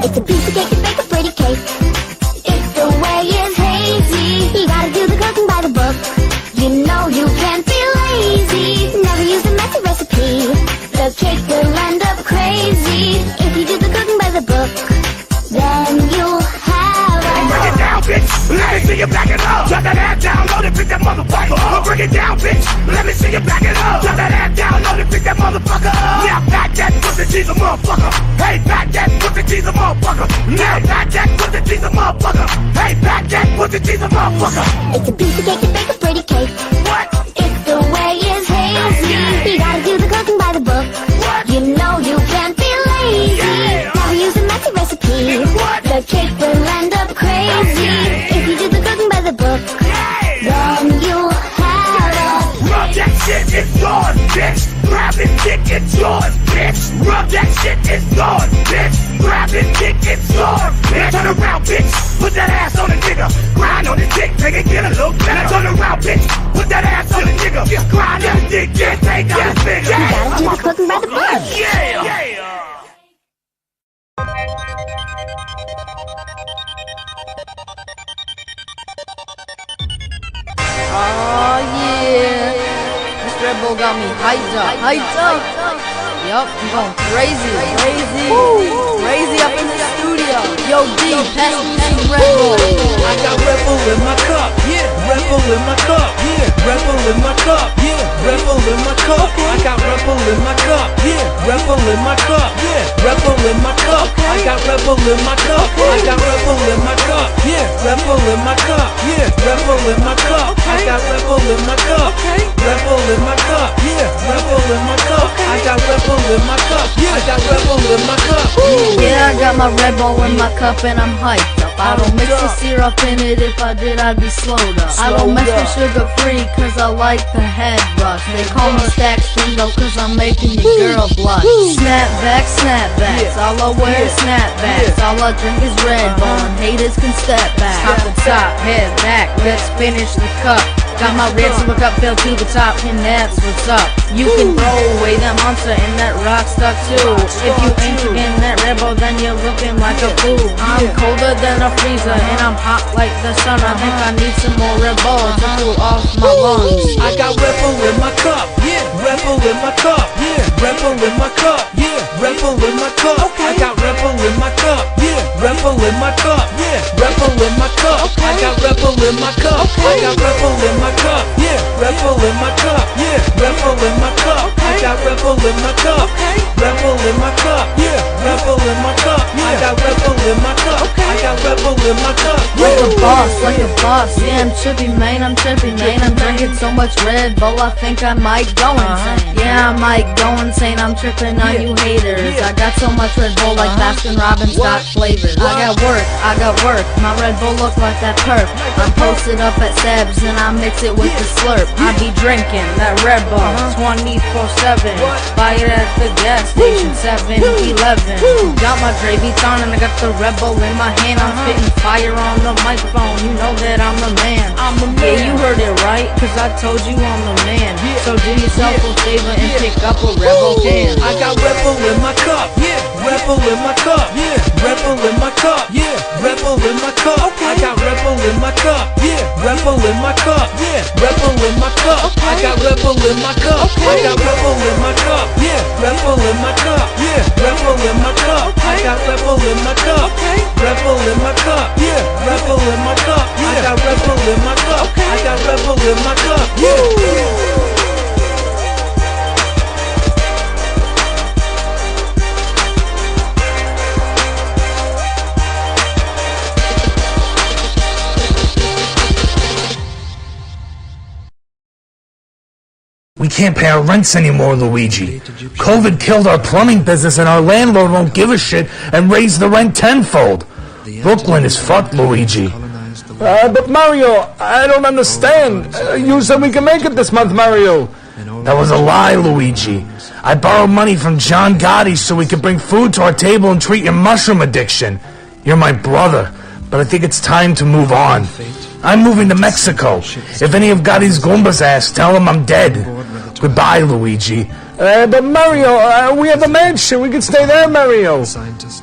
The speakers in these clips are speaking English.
It's a piece of cake to bake a pretty cake. If the way is hazy, you gotta do the cooking by the book. You know you can't be lazy. Never use a messy recipe. The cake will end up crazy. If you do the cooking by the book, then you'll have a... Break it down, bitch. Let me see you back it up. Drop that ass down, load it, pick that motherfucker up. Break it down, bitch. Let me see you back it up. Drop that ass down, load it, pick that motherfucker up. Now back that pussy, she's a motherfucker. Hey, back that pussy, she's a motherfucker. Now back that pussy, she's a motherfucker. Hey, back that pussy, she's a motherfucker. It's a piece of cake to bake a pretty cake. What? If the way is hazy, you gotta do the cooking by the book. What? You know you can't be lazy. Never use a messy recipe. What? The cake will end up crazy. If you do the cooking by the book, then you'll have a... Rub that shit, it's yours, bitch. Grab it, dick, it's yours, bitch. Rub that shit, it's yours, bitch. Grab it, dick, it's yours, bitch. Turn around, bitch. Put that ass on the nigga. Grind on the dick, make it get a little better. Turn around, bitch. Put that ass on the nigga. Grind on the dick, get take out his finger. You gotta do the cooking by the book. Yeah. Oh yeah, this Red Bull got me hyped up. Yup, I'm going crazy up in the studio. Yo D, pass me some Red Bull. I got Red Bull in my cup, yeah. Red Bull in my cup, yeah. Red Bull in my cup, yeah. Red Bull in my cup. I got Red Bull in my cup, yeah. Red Bull in my cup, yeah. Red Bull in my cup. I got Red Bull in my cup. I got Red Bull in my cup, yeah. Red Bull in my cup, yeah. Red Bull in my cup. I got Red Bull in my cup, Red Bull in my cup, yeah. Red Bull in my cup. I got Red Bull in my cup, yeah. I got Red Bull in my cup. Yeah, I got my Red Bull in my cup and I'm hyped up. I don't mix the syrup in it, if I did I'd be slowed up. I don't mess with sugar free cause I like the head rush. They call me Stacks Bingo cause I'm making your girl blush. Snapbacks, all I wear is snapbacks. All I drink is Red Bull and haters can step back. Top to top, head back, let's finish the cup. Got my red silver cup filled to the top and that's what's up. You can throw away that monster and that rock stuck too. If you ain't drinking that Red Bull then you're looking like a fool. I'm colder than a freezer and I'm hot like the sun. I think I need some more Red Bull to cool off my lungs. I got Red Bull in my cup, yeah. Red Bull in my cup, yeah. Red Bull in my cup, yeah. Red Bull in my cup. I got Red Bull in my cup, yeah. Red Bull in my cup, yeah. Red Bull in my cup. I got Red Bull in my cup. I got Red Bull in my cup, yeah. Red Bull in my cup, yeah. Red Bull in my cup. I got Red Bull in my cup, Red Bull in my cup, yeah. Red Bull in my cup, I got Red Bull in my cup. I got Red Bull in my cup, like a boss, yeah, I'm trippy, man, I'm drinking so much Red Bull, I think I might go insane. Yeah, I might go insane, I'm tripping on you haters. I got so much Red Bull like Baskin Robbins got flavors. I got work, my Red Bull look like that perp. I'm posted up at Seb's and I mix it with the slurp. I be drinking that Red Bull 24/7. Buy it at the gas station 7-Eleven. Got my gravy on and I got the Red Bull in my hand. I'm spitting fire on the microphone, you know that I'm the man. Yeah, you heard it right, cause I told you I'm the man. So do yourself a favor and pick up a Red Bull can. I got Red Bull in my cup, yeah. Red Bull in my cup, yeah. Red Bull in my cup, yeah. Red Bull in my cup. I got Red Bull in my cup, yeah. Red Bull in my cup, yeah. Red Bull in my cup. I got Red Bull in my cup. I got Red Bull in my cup, yeah. Red Bull in my cup, yeah. Red Bull in my cup. I got Red Bull in my cup. Red Bull in my cup, yeah. Red Bull in my cup. I got Red Bull in my cup. I got Red Bull in my cup, yeah. We can't pay our rents anymore, Luigi. COVID killed our plumbing business and our landlord won't give a shit and raise the rent tenfold. Brooklyn is fucked, Luigi. But Mario, I don't understand. You said we can make it this month, Mario. That was a lie, Luigi. I borrowed money from John Gotti so we could bring food to our table and treat your mushroom addiction. You're my brother, but I think it's time to move on. I'm moving to Mexico. If any of Gotti's Goombas ask, tell them I'm dead. Goodbye, Luigi. But Mario, we have a mansion. We can stay there, Mario.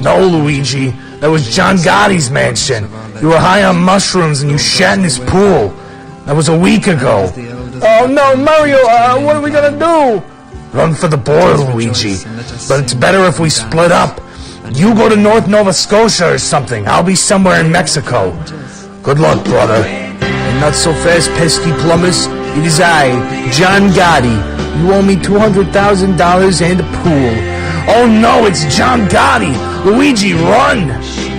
No, Luigi. That was John Gotti's mansion. You were high on mushrooms and you shat in his pool. That was a week ago. Oh no, Mario, what are we gonna do? Run for the border, Luigi. But it's better if we split up. You go to North Nova Scotia or something. I'll be somewhere in Mexico. Good luck, brother. And not so fast, pesky plumbers. It is I, John Gotti. You owe me $200,000 and a pool. Oh no, it's John Gotti! Luigi, run!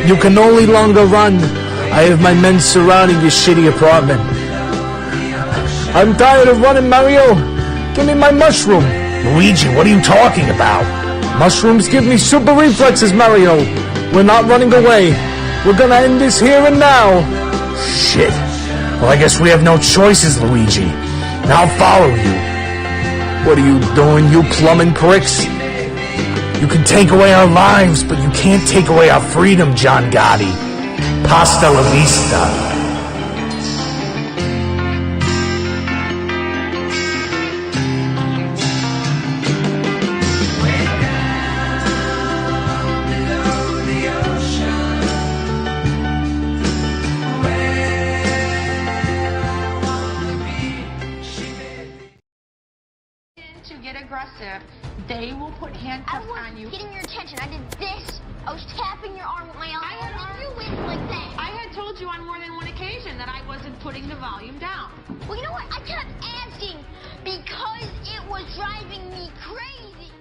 You can no longer run. I have my men surrounding your shitty apartment. I'm tired of running, Mario. Give me my mushroom. Luigi, what are you talking about? Mushrooms give me super reflexes, Mario. We're not running away. We're gonna end this here and now. Shit. Well, I guess we have no choices, Luigi. Now I'll follow you. What are you doing, you plumbing pricks? You can take away our lives, but you can't take away our freedom, John Gotti. Pasta la vista. Get aggressive, they will put handcuffs on you. Getting your attention. I did this. I was tapping your arm with my arm. And you went like that. I had told you on more than one occasion that I wasn't putting the volume down. Well, you know what? I kept asking because it was driving me crazy.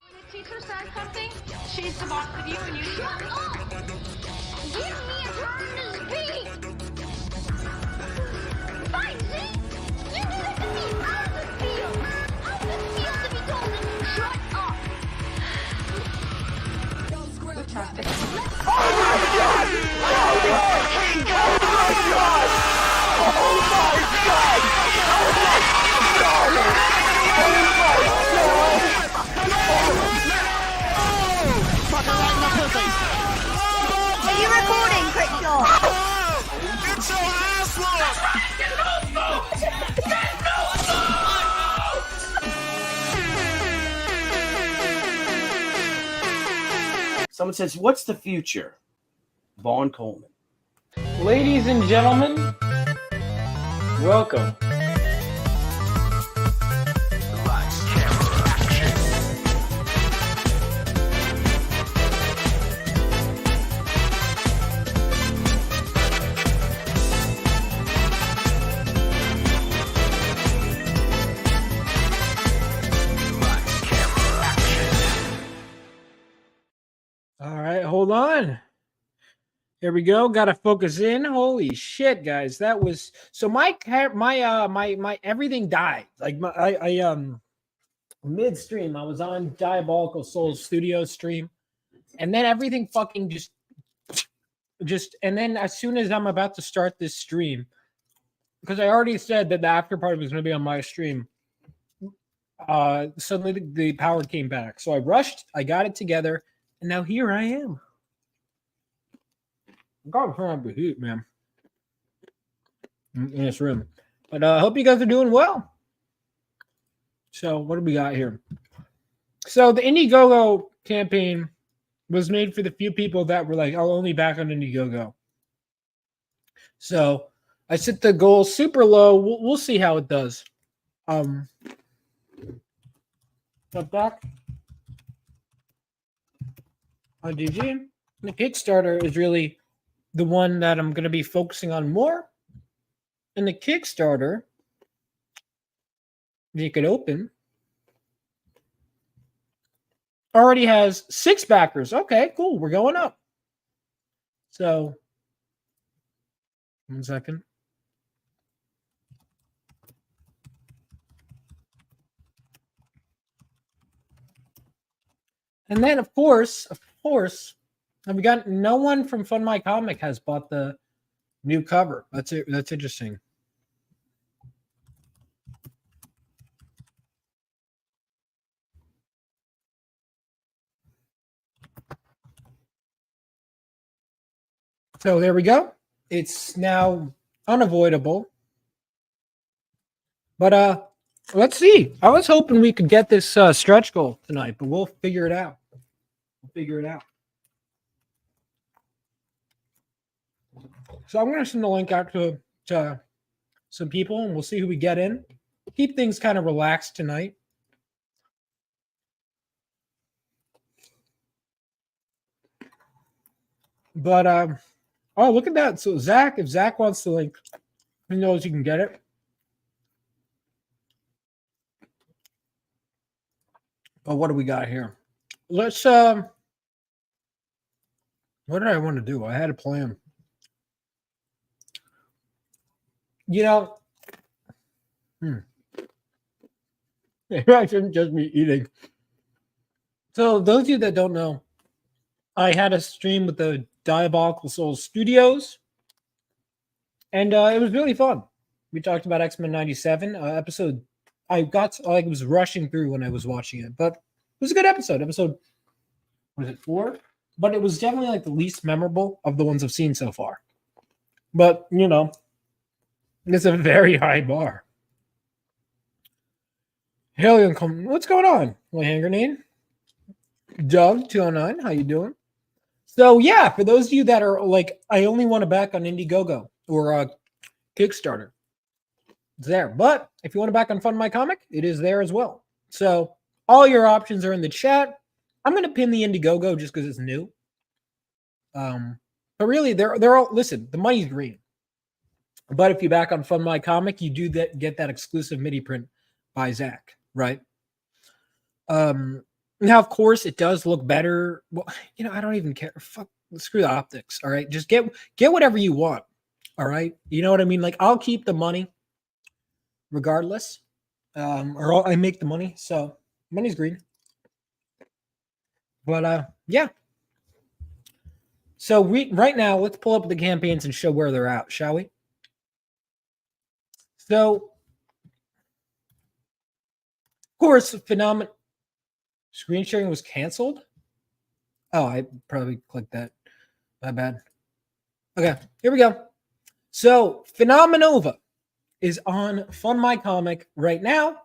When the teacher says something, she's the boss of you and you Shut up! Give me a turn to speak! Fine, see? You do that to me! How does it feel? How does it feel to be told to shut up? Are you recording, Crickshaw? Get your ass Someone says, what's the future? Vaughn Coleman. Ladies and gentlemen, welcome. All right, hold on. Here we go. Got to focus in. Holy shit, guys! That was so. My everything died. Like I midstream, I was on Diabolical Souls Studio stream, and then everything fucking just. And then as soon as I'm about to start this stream, because I already said that the after party was going to be on my stream, suddenly the power came back. So I rushed. I got it together. And now here I am. I'm going to turn up the heat, man. In this room. But I hope you guys are doing well. So what do we got here? So the Indiegogo campaign was made for the few people that were like, I'll only back on Indiegogo. So I set the goal super low. We'll see how it does. Step back. On GG. The Kickstarter is really the one that I'm going to be focusing on more. And the Kickstarter, you could open, already has 6 backers. Okay, cool. We're going up. So, 1 second. And then, of course, have we got no one from Fund My Comic has bought the new cover. That's it. That's interesting. So there we go. it's now unavoidable. But let's see. I was hoping we could get this stretch goal tonight, but we'll figure it out. So I'm gonna send the link out to some people, and we'll see who we get in. Keep things kind of relaxed tonight. But oh, look at that. So Zach, if Zach wants to link, he knows you can get it. Oh, what do we got here? Let's what did I want to do? I had a plan. Maybe I shouldn't just be eating. So those of you that don't know, I had a stream with the Diabolical Souls Studios, and it was really fun. We talked about X-Men 97 episode. I was rushing through when I was watching it, but it was a good episode. Episode, was it 4? But it was definitely like the least memorable of the ones I've seen so far. But, it's a very high bar. Helium, what's going on? Hand grenade. Doug 209, how you doing? So yeah, for those of you that are like, I only want to back on Indiegogo or Kickstarter, it's there. But if you want to back on Fund My Comic, it is there as well. So all your options are in the chat. I'm going to pin the Indiegogo just because it's new. But really, they're all, listen, the money's green. But if you back on Fund My Comic, you do get that exclusive MIDI print by Zach, right? Now, of course, it does look better. Well, I don't even care. Fuck, screw the optics. All right, just get whatever you want. All right, you know what I mean? Like, I'll keep the money, regardless, or I make the money. So money's green. But yeah. So right now, let's pull up the campaigns and show where they're at, shall we? So, of course, screen sharing was canceled. Oh, I probably clicked that. My bad. Okay, here we go. So, Phenomenova is on Fund My Comic right now.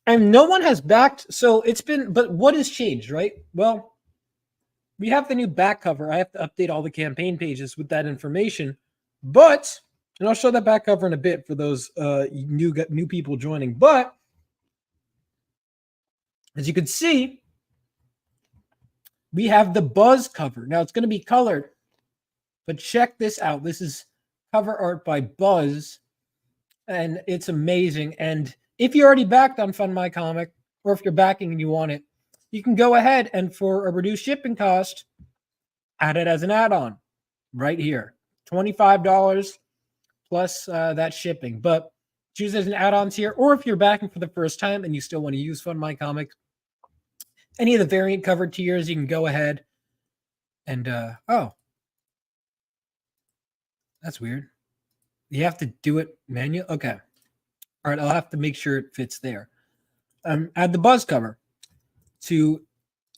And no one has backed. So, but what has changed, right? Well, we have the new back cover. I have to update all the campaign pages with that information. But, and I'll show that back cover in a bit for those new people joining. But, as you can see, we have the Buzz cover. Now, it's going to be colored, but check this out. This is cover art by Buzz, and it's amazing. And if you already backed on Fund My Comic, or if you're backing and you want it, you can go ahead and for a reduced shipping cost, add it as an add-on right here. $25 plus that shipping. But choose as an add-on tier, or if you're backing for the first time and you still want to use Fund My Comic, any of the variant covered tiers, you can go ahead and oh, that's weird. You have to do it manual. Okay. All right. I'll have to make sure it fits there. Add the Buzz cover to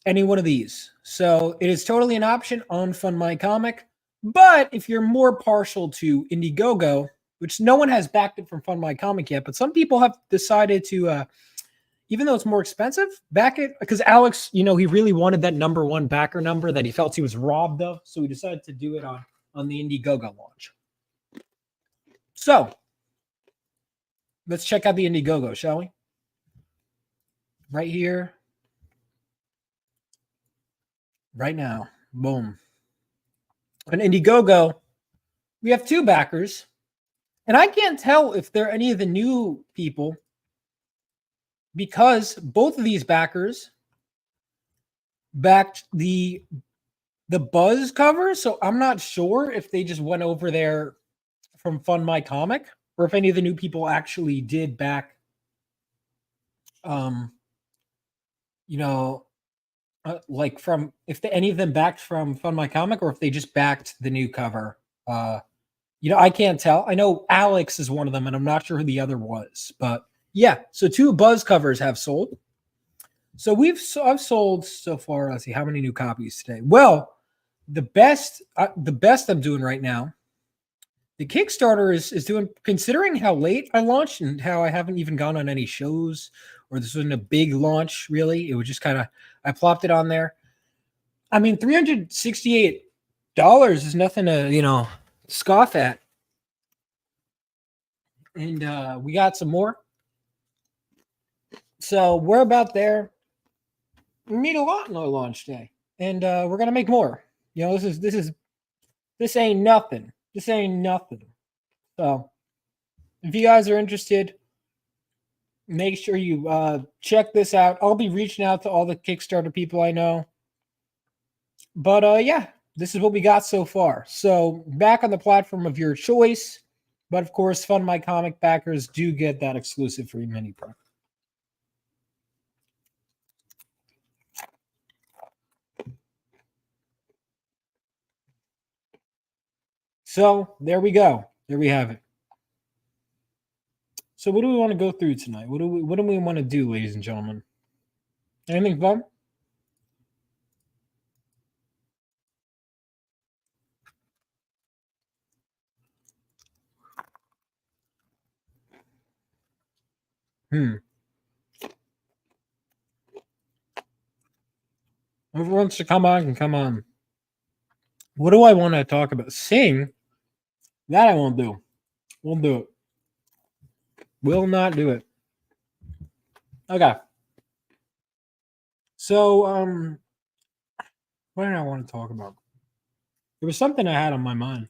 any one of these. So it is totally an option on Fund My Comic. But if you're more partial to Indiegogo, which no one has backed it from Fund My Comic yet, but some people have decided to, even though it's more expensive, back it. Because Alex, he really wanted that #1 backer number that he felt he was robbed of. So he decided to do it on the Indiegogo launch. So let's check out the Indiegogo, shall we? Right here. Right now. Boom. On Indiegogo, we have 2 backers. And I can't tell if they're any of the new people because both of these backers backed the Buzz cover. So I'm not sure if they just went over there from Fund My Comic or if any of the new people actually did back, like any of them backed from Fund My Comic or if they just backed the new cover. I can't tell. I know Alex is one of them, and I'm not sure who the other was. But yeah, so 2 Buzz covers have sold. So I've sold so far. Let's see how many new copies today. Well, the best I'm doing right now. The Kickstarter is doing, considering how late I launched and how I haven't even gone on any shows, or this wasn't a big launch really. It was just kind of, I plopped it on there. I mean, $368 is nothing to, scoff at. And we got some more. So we're about there. We made a lot on our launch day. And we're gonna make more. This ain't nothing. This ain't nothing. So if you guys are interested, make sure you check this out. I'll be reaching out to all the Kickstarter people I know. But yeah, this is what we got so far. So back on the platform of your choice. But of course, Fund My Comic backers do get that exclusive free mini pro. So there we go. There we have it. So what do we want to go through tonight? What do we want to do, ladies and gentlemen? Anything fun? Whoever wants to come on can come on. What do I want to talk about? Sing? That I won't do. Won't do it. Will not do it. Okay. So, what did I want to talk about? There was something I had on my mind.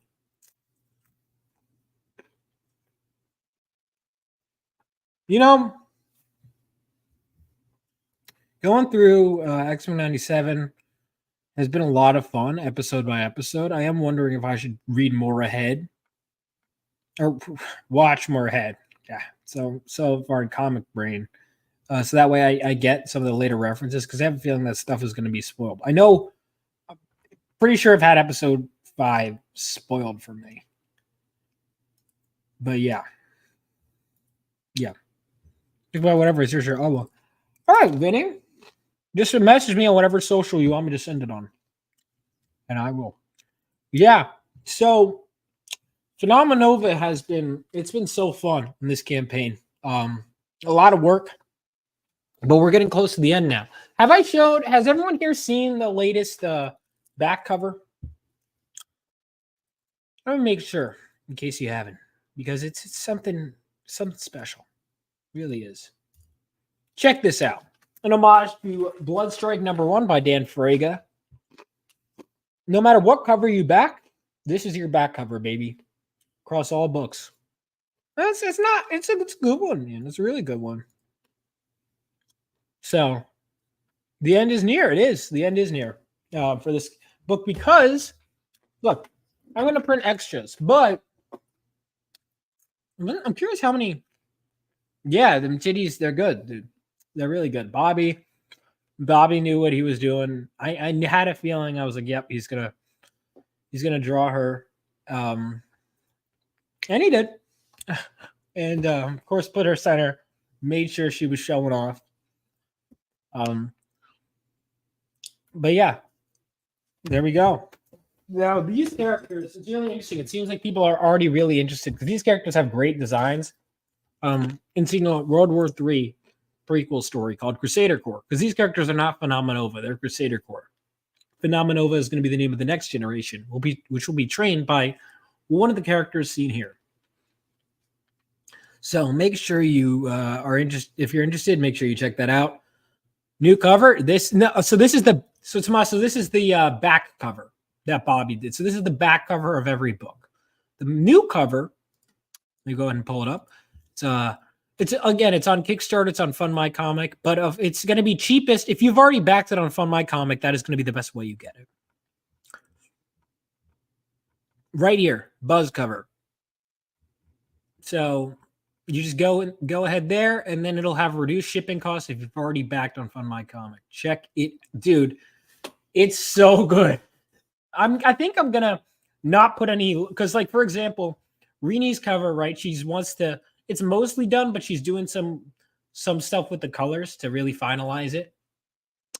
Going through X-Men 97 has been a lot of fun, episode by episode. I am wondering if I should read more ahead or watch more ahead. Yeah, so far in comic brain. So that way I get some of the later references, because I have a feeling that stuff is going to be spoiled. I'm pretty sure I've had episode 5 spoiled for me. But yeah. Think about whatever. It's your sure. Oh, well. All right, Vinny. Just message me on whatever social you want me to send it on. And I will. Yeah. So Phenomenova it's been so fun in this campaign. A lot of work. But we're getting close to the end now. Has everyone here seen the latest back cover? I'm gonna make sure, in case you haven't, because it's something special. It really is. Check this out. An homage to Bloodstrike #1 by Dan Frega. No matter what cover you back, this is your back cover, baby. Across all books. It's a good one, man. It's a really good one. So the end is near. It is. The end is near for this book, because, look, I'm going to print extras, but I'm curious how many. Yeah, them titties, they're good, dude. They're really good. Bobby knew what he was doing. I had a feeling. I was like, yep, he's gonna draw her, and he did. And of course, put her center. Made sure she was showing off. But yeah, there we go. Now these characters, it's really interesting. It seems like people are already really interested, because these characters have great designs. In seeing a World War III prequel story called Crusader Corps, because these characters are not Phenomenova, they're Crusader Corps. Phenomenova is going to be the name of the next generation, which will be trained by one of the characters seen here. So make sure you are interested. If you're interested, make sure you check that out. New cover. This is the back cover that Bobby did. So this is the back cover of every book. The new cover. Let me go ahead and pull it up. It's on Kickstarter. It's on Fund My Comic, but it's going to be cheapest if you've already backed it on Fund My Comic. That is going to be the best way you get it. Right here, Buzz cover. So you just go ahead there, and then it'll have reduced shipping costs if you've already backed on Fund My Comic. Check it, dude. It's so good. I think I'm gonna not put any, because, like, for example, Rini's cover, right? It's mostly done, but she's doing some stuff with the colors to really finalize it.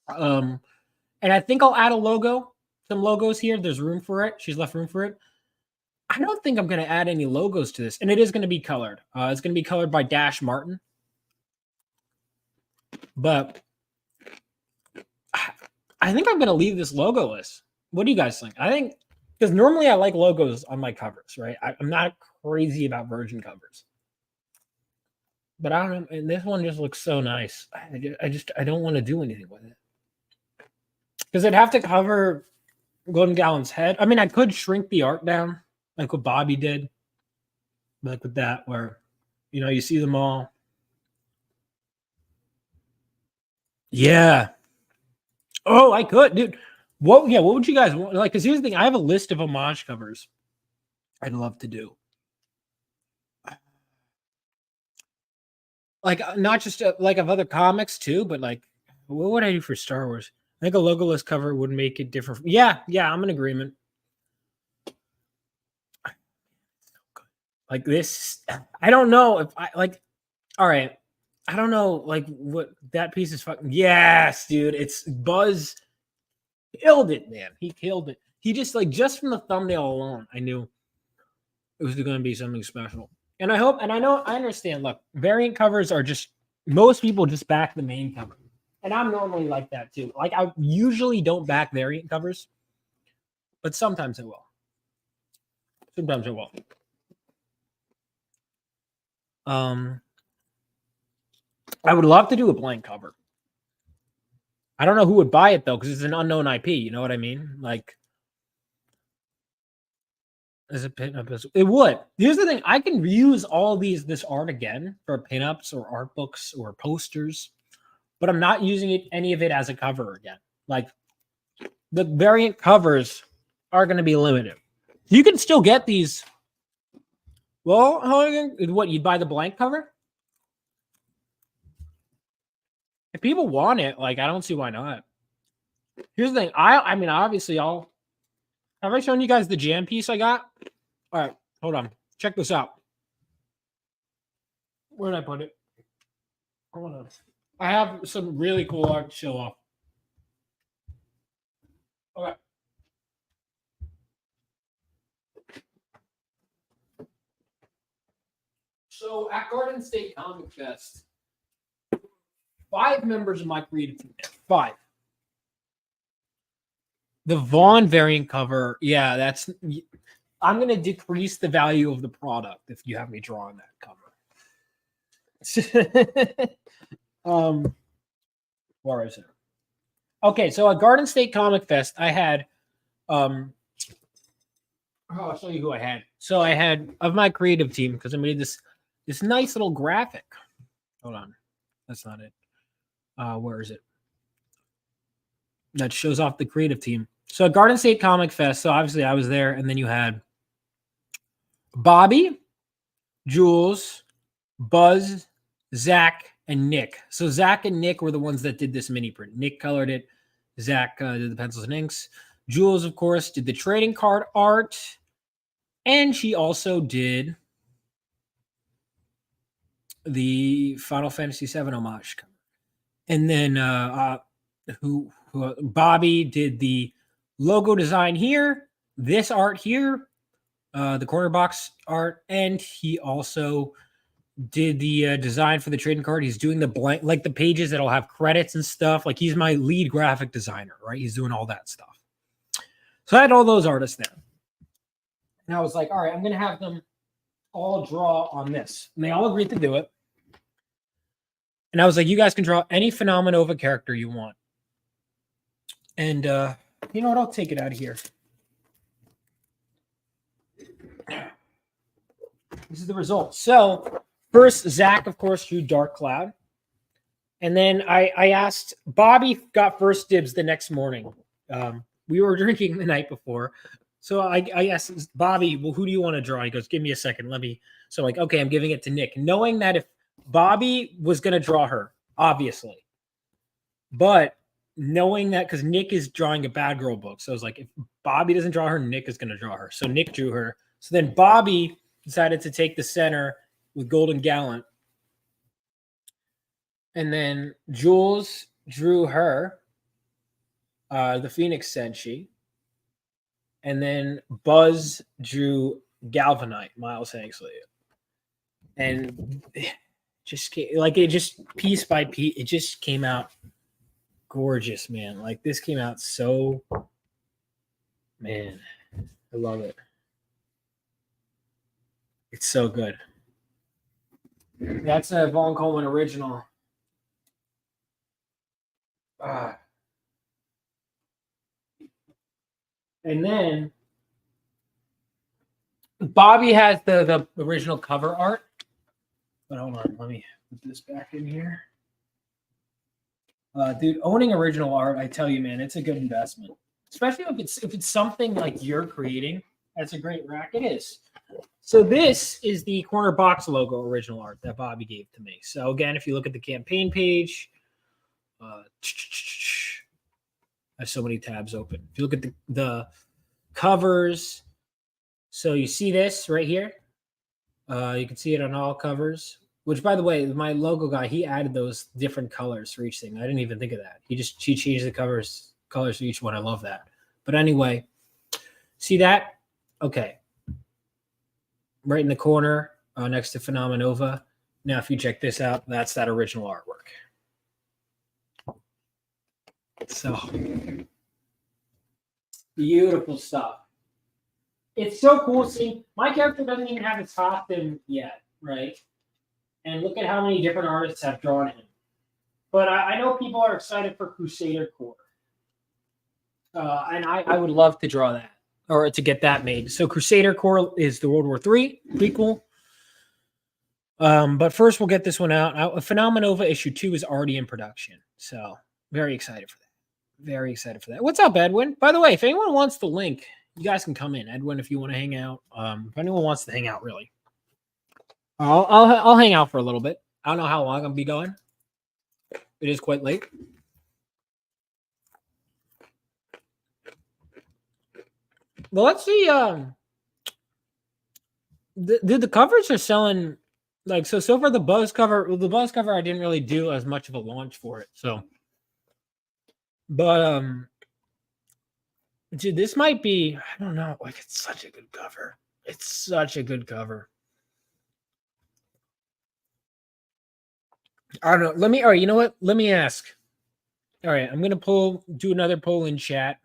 And I think I'll add a logo some logos here. There's room for it. She's left room for it. I don't think I'm going to add any logos to this. And it is going to be colored. It's going to be colored by Dash Martin. But I think I'm going to leave this logoless. What do you guys think? I think, because normally I like logos on my covers, right? I'm not crazy about virgin covers. But I don't know. And this one just looks so nice. I don't want to do anything with it. Because I'd have to cover Golden Gallon's head. I mean, I could shrink the art down, like what Bobby did. Like with that, where, you know, you see them all. Yeah. Oh, I could, dude. What would you guys want? Like, because here's the thing. I have a list of homage covers I'd love to do. Like, not just like of other comics too, but like, what would I do for Star Wars? I think a logoless cover would make it different. Yeah, I'm in agreement. Like this, I don't know if I like. All right, I don't know like what that piece is fucking. Yes, dude, it's Buzz killed it, man. He killed it. He just from the thumbnail alone, I knew it was going to be something special. And I hope, and I know, I understand. Look, variant covers are just, most people just back the main cover. And I'm normally like that too. Like, I usually don't back variant covers, but sometimes I will. Sometimes I will. I would love to do a blank cover. I don't know who would buy it though, because it's an unknown IP. You know what I mean? Like, as a pinup, it would. Here's the thing: I can reuse all this art again for pinups or art books or posters, but I'm not using any of it as a cover again. Like, the variant covers are going to be limited. You can still get these. Well, what, you'd buy the blank cover? If people want it, like, I don't see why not. Here's the thing. I mean, obviously, have I shown you guys the jam piece I got? All right, hold on. Check this out. Where did I put it? Hold on. I have some really cool art to show off. Okay. So at Garden State Comic Fest, 5 members of my creative team. 5. The Vaughn variant cover, yeah, that's. I'm gonna decrease the value of the product if you have me draw on that cover. Where is it? Okay, so at Garden State Comic Fest, I had. I'll show you who I had. So I had of my creative team, because I made this nice little graphic. Hold on, that's not it. Where is it? That shows off the creative team. So at Garden State Comic Fest, so obviously I was there, and then you had Bobby, Jules, Buzz, Zach, and Nick. So Zach and Nick were the ones that did this mini print. Nick colored it. Zach did the pencils and inks. Jules, of course, did the trading card art. And she also did the Final Fantasy VII homage. And then Bobby did the logo design here, this art here, the corner box art, and he also did the design for the trading card. He's doing the blank, like the pages that'll have credits and stuff. Like, he's my lead graphic designer, right? He's doing all that stuff. So I had all those artists there. And I was like, all right, I'm going to have them all draw on this. And they all agreed to do it. And I was like, you guys can draw any Phenomenova character you want. And you know what? I'll take it out of here. This is the result. So first, Zach, of course, drew Dark Cloud. And then I asked, Bobby got first dibs the next morning. We were drinking the night before. So I asked Bobby, well, who do you want to draw? He goes, give me a second. Let me. So I'm like, okay, I'm giving it to Nick, knowing that if Bobby was going to draw her, obviously. But knowing that, because Nick is drawing a Bad Girl book. So I was like, if Bobby doesn't draw her, Nick is going to draw her. So Nick drew her. So then Bobby decided to take the center with Golden Gallant. And then Jules drew her, the Phoenix Senshi. and then Buzz drew Galvanite, Miles Hangsley, and just like it just piece by piece, it just came out gorgeous, man. Like this came out so, man, I love it. It's so good. That's a Vaughn Coleman original. And then Bobby has the original cover art. But hold on, let me put this back in here. Dude, owning original art, I tell you, man, it's a good investment. Especially if it's something like you're creating. That's a great rack. It is. So this is the corner box logo original art that Bobby gave to me. So again, if you look at the campaign page, I have so many tabs open. If you look at the covers, so you see this right here. You can see it on all covers. Which, by the way, my logo guy, he added those different colors for each thing. I didn't even think of that. He changed the colors for each one. I love that. But anyway, see that? Okay. Right in the corner next to Phenomenova. Now, if you check this out, that's that original artwork. So, beautiful stuff. It's so cool. See, my character doesn't even have his costume yet, right? And look at how many different artists have drawn him. But I know people are excited for Crusader Corps. And I would love to draw that or to get that made. So Crusader Corps is the World War III prequel. But first, we'll get this one out. Phenomenova issue 2 is already in production. So very excited for that. Very excited for that. What's up, Edwin? By the way, if anyone wants the link, you guys can come in. Edwin, if you want to hang out. If anyone wants to hang out, really. I'll hang out for a little bit. I don't know how long I'll be going. It is quite late. Well, let's see. The covers are selling like so far. The Buzz cover, I didn't really do as much of a launch for it. So, but dude, this might be. I don't know. Like, it's such a good cover. It's such a good cover. I don't know. All right, you know what? Let me ask. All right, I'm gonna do another poll in chat.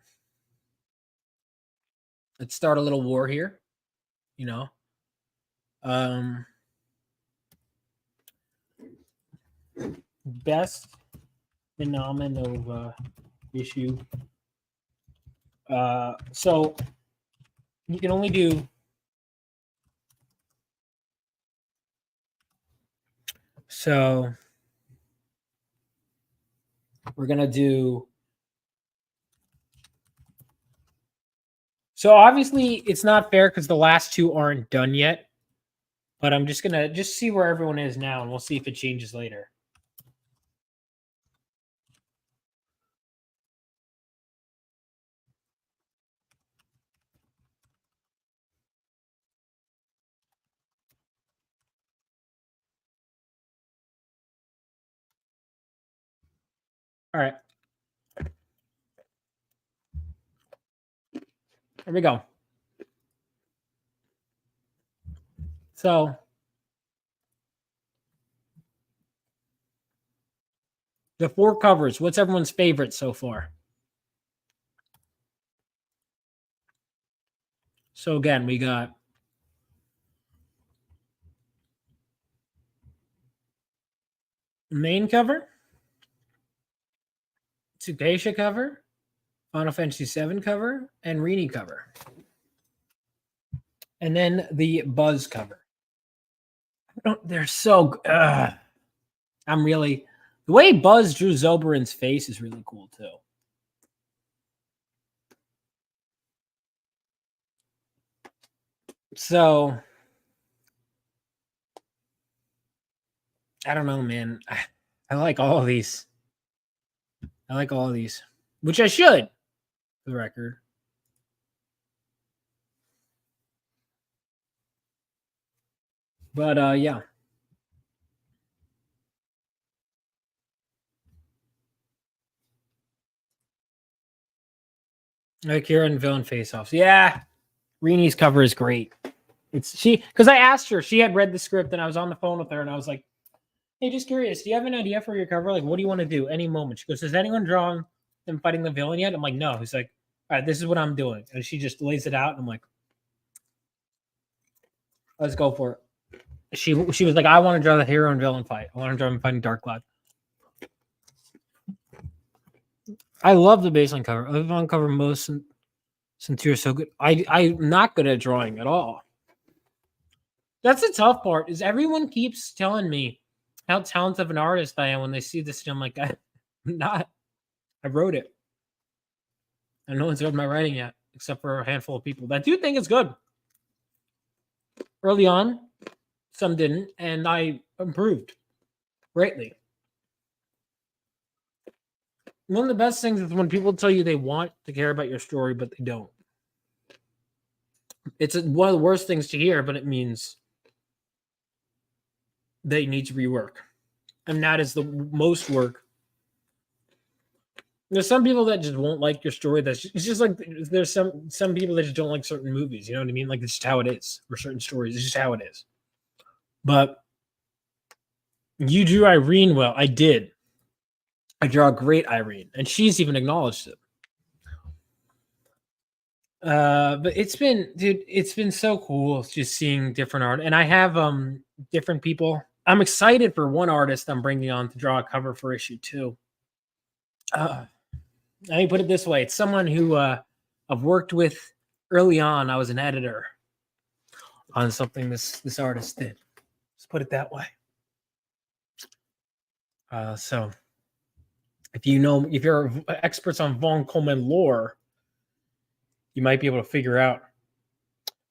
Let's start a little war here. You know. Best Phenomenova issue. So you can only do so we're gonna do so obviously it's not fair because the last two aren't done yet. But I'm just gonna see where everyone is now, and we'll see if it changes later. All right. Here we go. So the 4 covers, what's everyone's favorite so far? So again, we got main cover, Tsukasha cover, Final Fantasy VII cover, and Rini cover. And then the Buzz cover. They're so I'm really the way Buzz drew Zobarin's face is really cool too. So I don't know, man. I like all of these. I like all of these, which I should, for the record. But yeah. Like here in Villain Face Offs. Yeah. Reenie's cover is great. It's because I asked her, she had read the script and I was on the phone with her and I was like, hey, just curious, do you have an idea for your cover? Like, what do you want to do? Any moment. She goes, has anyone drawn them fighting the villain yet? I'm like, no. He's like, all right, this is what I'm doing. And she just lays it out. And I'm like, let's go for it. She was like, I want to draw the hero and villain fight. I want to draw him fighting Dark Cloud. I love the baseline cover. I've been on cover most since you're so good. I'm not good at drawing at all. That's the tough part, is everyone keeps telling me how talented of an artist I am when they see this. And I'm like, I'm not. I wrote it. And no one's read my writing yet, except for a handful of people that do think it's good. Early on, some didn't, and I improved greatly. One of the best things is when people tell you they want to care about your story, but they don't. It's one of the worst things to hear, but it means they need to rework. And that is the most work. There's some people that just won't like your story. It's just like there's some people that just don't like certain movies. You know what I mean? Like it's just how it is. Or certain stories. It's just how it is. But you drew Irene well. I did. I draw a great Irene. And she's even acknowledged it. But it's been so cool just seeing different art. And I have different people. I'm excited for one artist I'm bringing on to draw a cover for issue 2. Let me put it this way. It's someone who I've worked with early on. I was an editor on something this artist did. Let's put it that way. So if you're experts on Von Coleman lore, you might be able to figure out.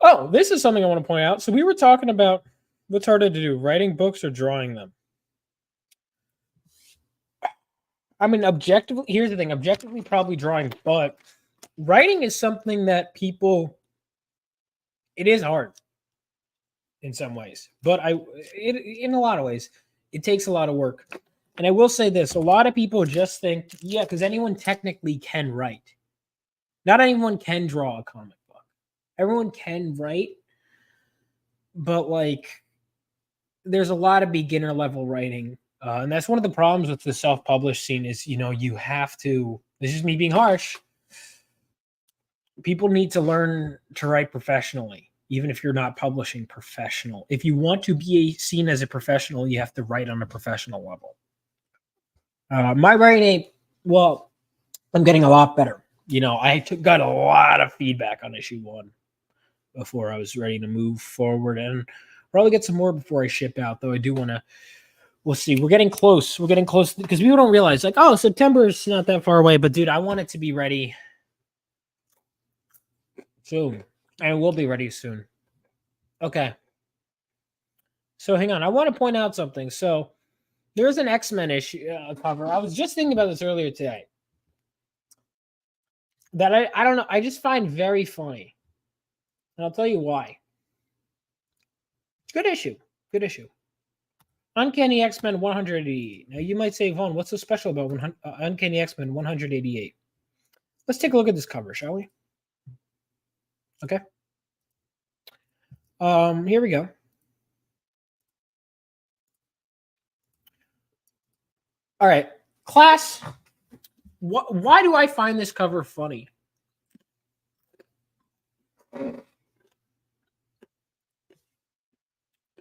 Oh, this is something I want to point out. So we were talking about what's harder to do, writing books or drawing them. I mean, objectively, here's the thing. Objectively, probably drawing, but writing is something that it is hard in some ways, but in a lot of ways, it takes a lot of work. And I will say this, a lot of people just think, yeah, because anyone technically can write. Not anyone can draw a comic book. Everyone can write, but like, there's a lot of beginner level writing. And that's one of the problems with the self-published scene is, you have to, this is me being harsh. People need to learn to write professionally, even if you're not publishing professional. If you want to be seen as a professional, you have to write on a professional level. My writing, well, I'm getting a lot better. I got a lot of feedback on issue 1 before I was ready to move forward, and probably get some more before I ship out, though I do want to. We'll see. We're getting close. We're getting close because people don't realize, like, oh, September is not that far away. But, dude, I want it to be ready soon. And we'll be ready soon. Okay. So, hang on. I want to point out something. So, there's an X-Men issue cover. I was just thinking about this earlier today. That I don't know. I just find very funny. And I'll tell you why. Good issue. Good issue. Uncanny X-Men 188. Now, you might say, Vaughn, what's so special about Uncanny X-Men 188? Let's take a look at this cover, shall we? Okay. Here we go. All right. Class, why do I find this cover funny? I'm going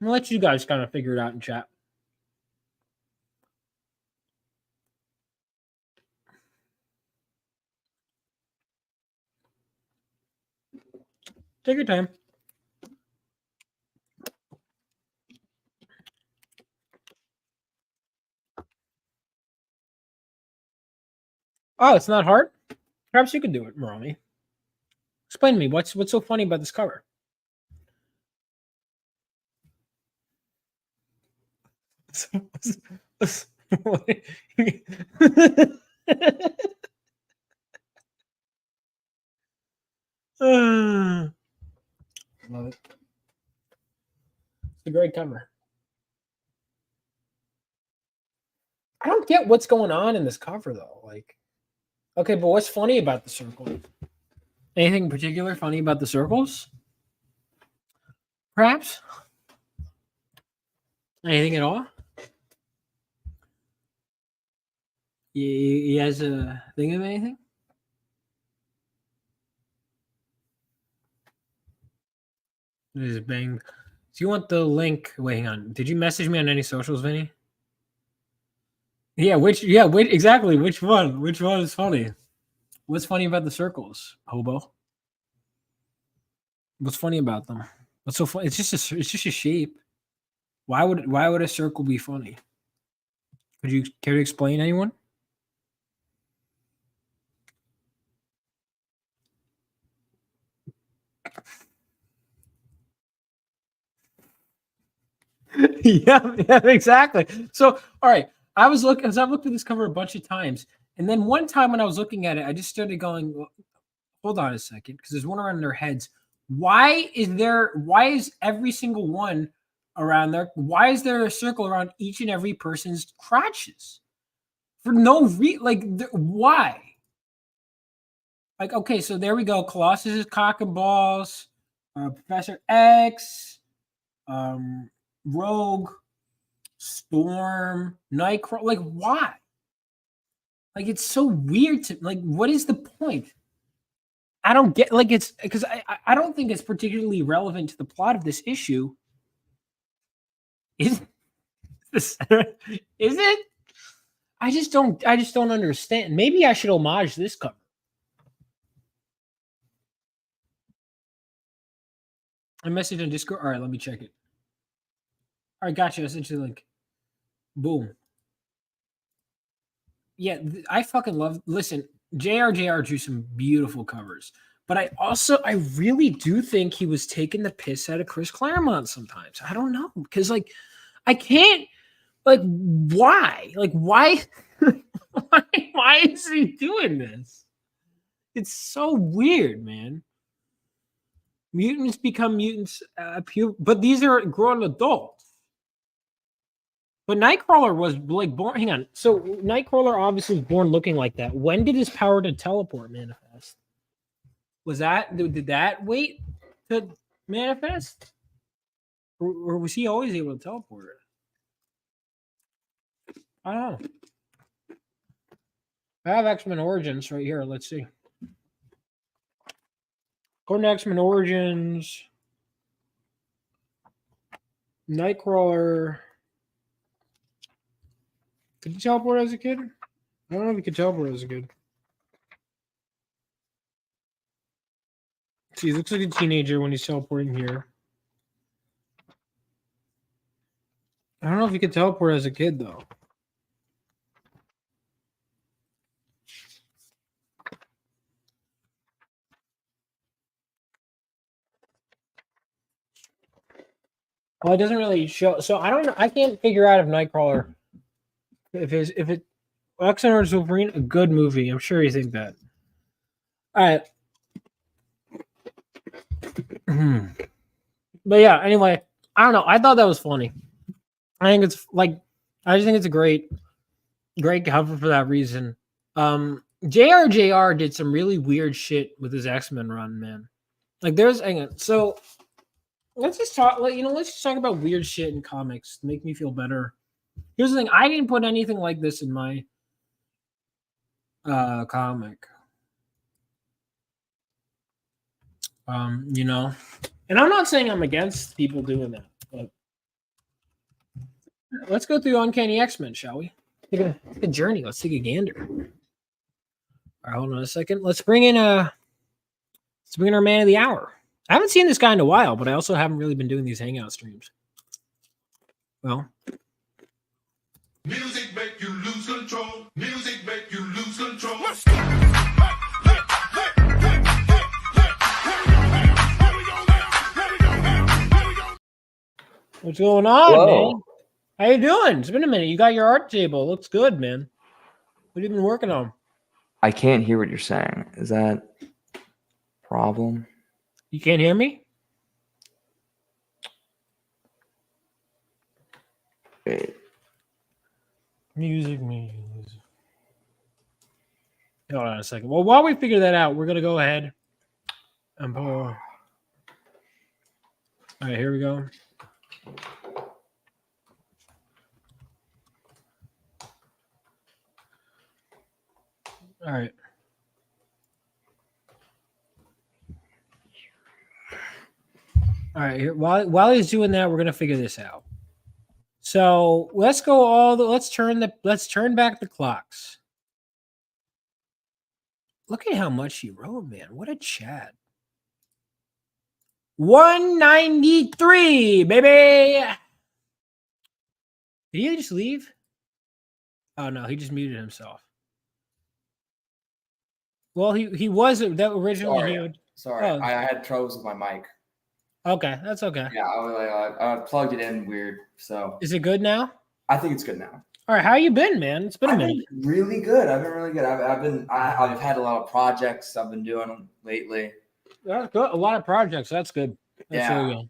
to let you guys kind of figure it out in chat. Take your time. Oh, it's not hard? Perhaps you can do it, Marami. Explain to me, what's so funny about this cover? Love it. It's a great cover. I don't get what's going on in this cover, though. Like, okay, but what's funny about the circle? Anything in particular funny about the circles? Perhaps? Anything at all? You guys think of anything? Just bang. Do you want the link? Wait, hang on. Did you message me on any socials, Vinny? Which exactly. Which one? Which one is funny? What's funny about the circles, hobo? What's funny about them? What's so funny? It's just a shape. Why would a circle be funny? Could you care to explain, anyone? yeah, exactly. So, all right, I've looked at this cover a bunch of times, and then one time when I was looking at it, I just started going, well, hold on a second, because there's one around their heads. Why is every single one around there? Why is there a circle around each and every person's crotches? For no reason, why? Like, okay, so there we go. Colossus is cock and balls. Professor X. Rogue, Storm, Nightcrawler. Like, why? Like, it's so weird to what is the point? I don't get it's because I don't think it's particularly relevant to the plot of this issue. Is it? I just don't understand. Maybe I should homage this cover. I messaged on Discord. All right, let me check it. All right, gotcha. I sent you the link. Boom. Yeah, I fucking love. Listen, JR drew some beautiful covers, but I really do think he was taking the piss out of Chris Claremont sometimes. I don't know, because I can't. Why? Why? why is he doing this? It's so weird, man. Mutants become mutants, but these are grown adults. But Nightcrawler was born. Hang on. So Nightcrawler obviously was born looking like that. When did his power to teleport manifest? Did that wait to manifest? Or was he always able to teleport it? I don't know. I have X-Men Origins right here. Let's see. According to X-Men Origins, Nightcrawler. Could you teleport as a kid? I don't know if you could teleport as a kid. See, he looks like a teenager when he's teleporting here. I don't know if you could teleport as a kid, though. Well, it doesn't really show. So I don't know. I can't figure out if Nightcrawler, X-Men Origins Wolverine, a good movie. I'm sure you think that. All right. But yeah, anyway, I don't know. I thought that was funny. I think it's I just think it's a great cover for that reason. JR did some really weird shit with his X-Men run, man. Hang on. So let's just talk. Let's just talk about weird shit in comics to make me feel better. Here's the thing: I didn't put anything like this in my comic. And I'm not saying I'm against people doing that, but let's go through Uncanny X-Men, shall we? Take a journey. Let's take a gander. All right, hold on a second. Let's bring in our man of the hour. I haven't seen this guy in a while, but I also haven't really been doing these hangout streams. Well, Music make you lose control. Music make you lose control. what's going on, man? How you doing? It's been a minute. You got your art table. It looks good, man. What have you been working on? I can't hear what you're saying. Is that a problem? You can't hear me? Wait. Music. Hold on a second. Well, while we figure that out, we're going to go ahead All right, here we go. All right. All right. Here, while he's doing that, we're gonna figure this out. So let's go let's turn back the clocks. Look at how much he wrote, man. What a chat. 193, baby. Did he just leave? Oh no, he just muted himself. Well, he wasn't that originally. Sorry, Oh. I had troubles with my mic. Okay, that's okay. Yeah, I plugged it in weird. So is it good now? I think it's good now. All right, how you been, man? It's been a minute. Really good. I've been really good. I've had a lot of projects I've been doing lately. That's good. A lot of projects. That's good. That's really good.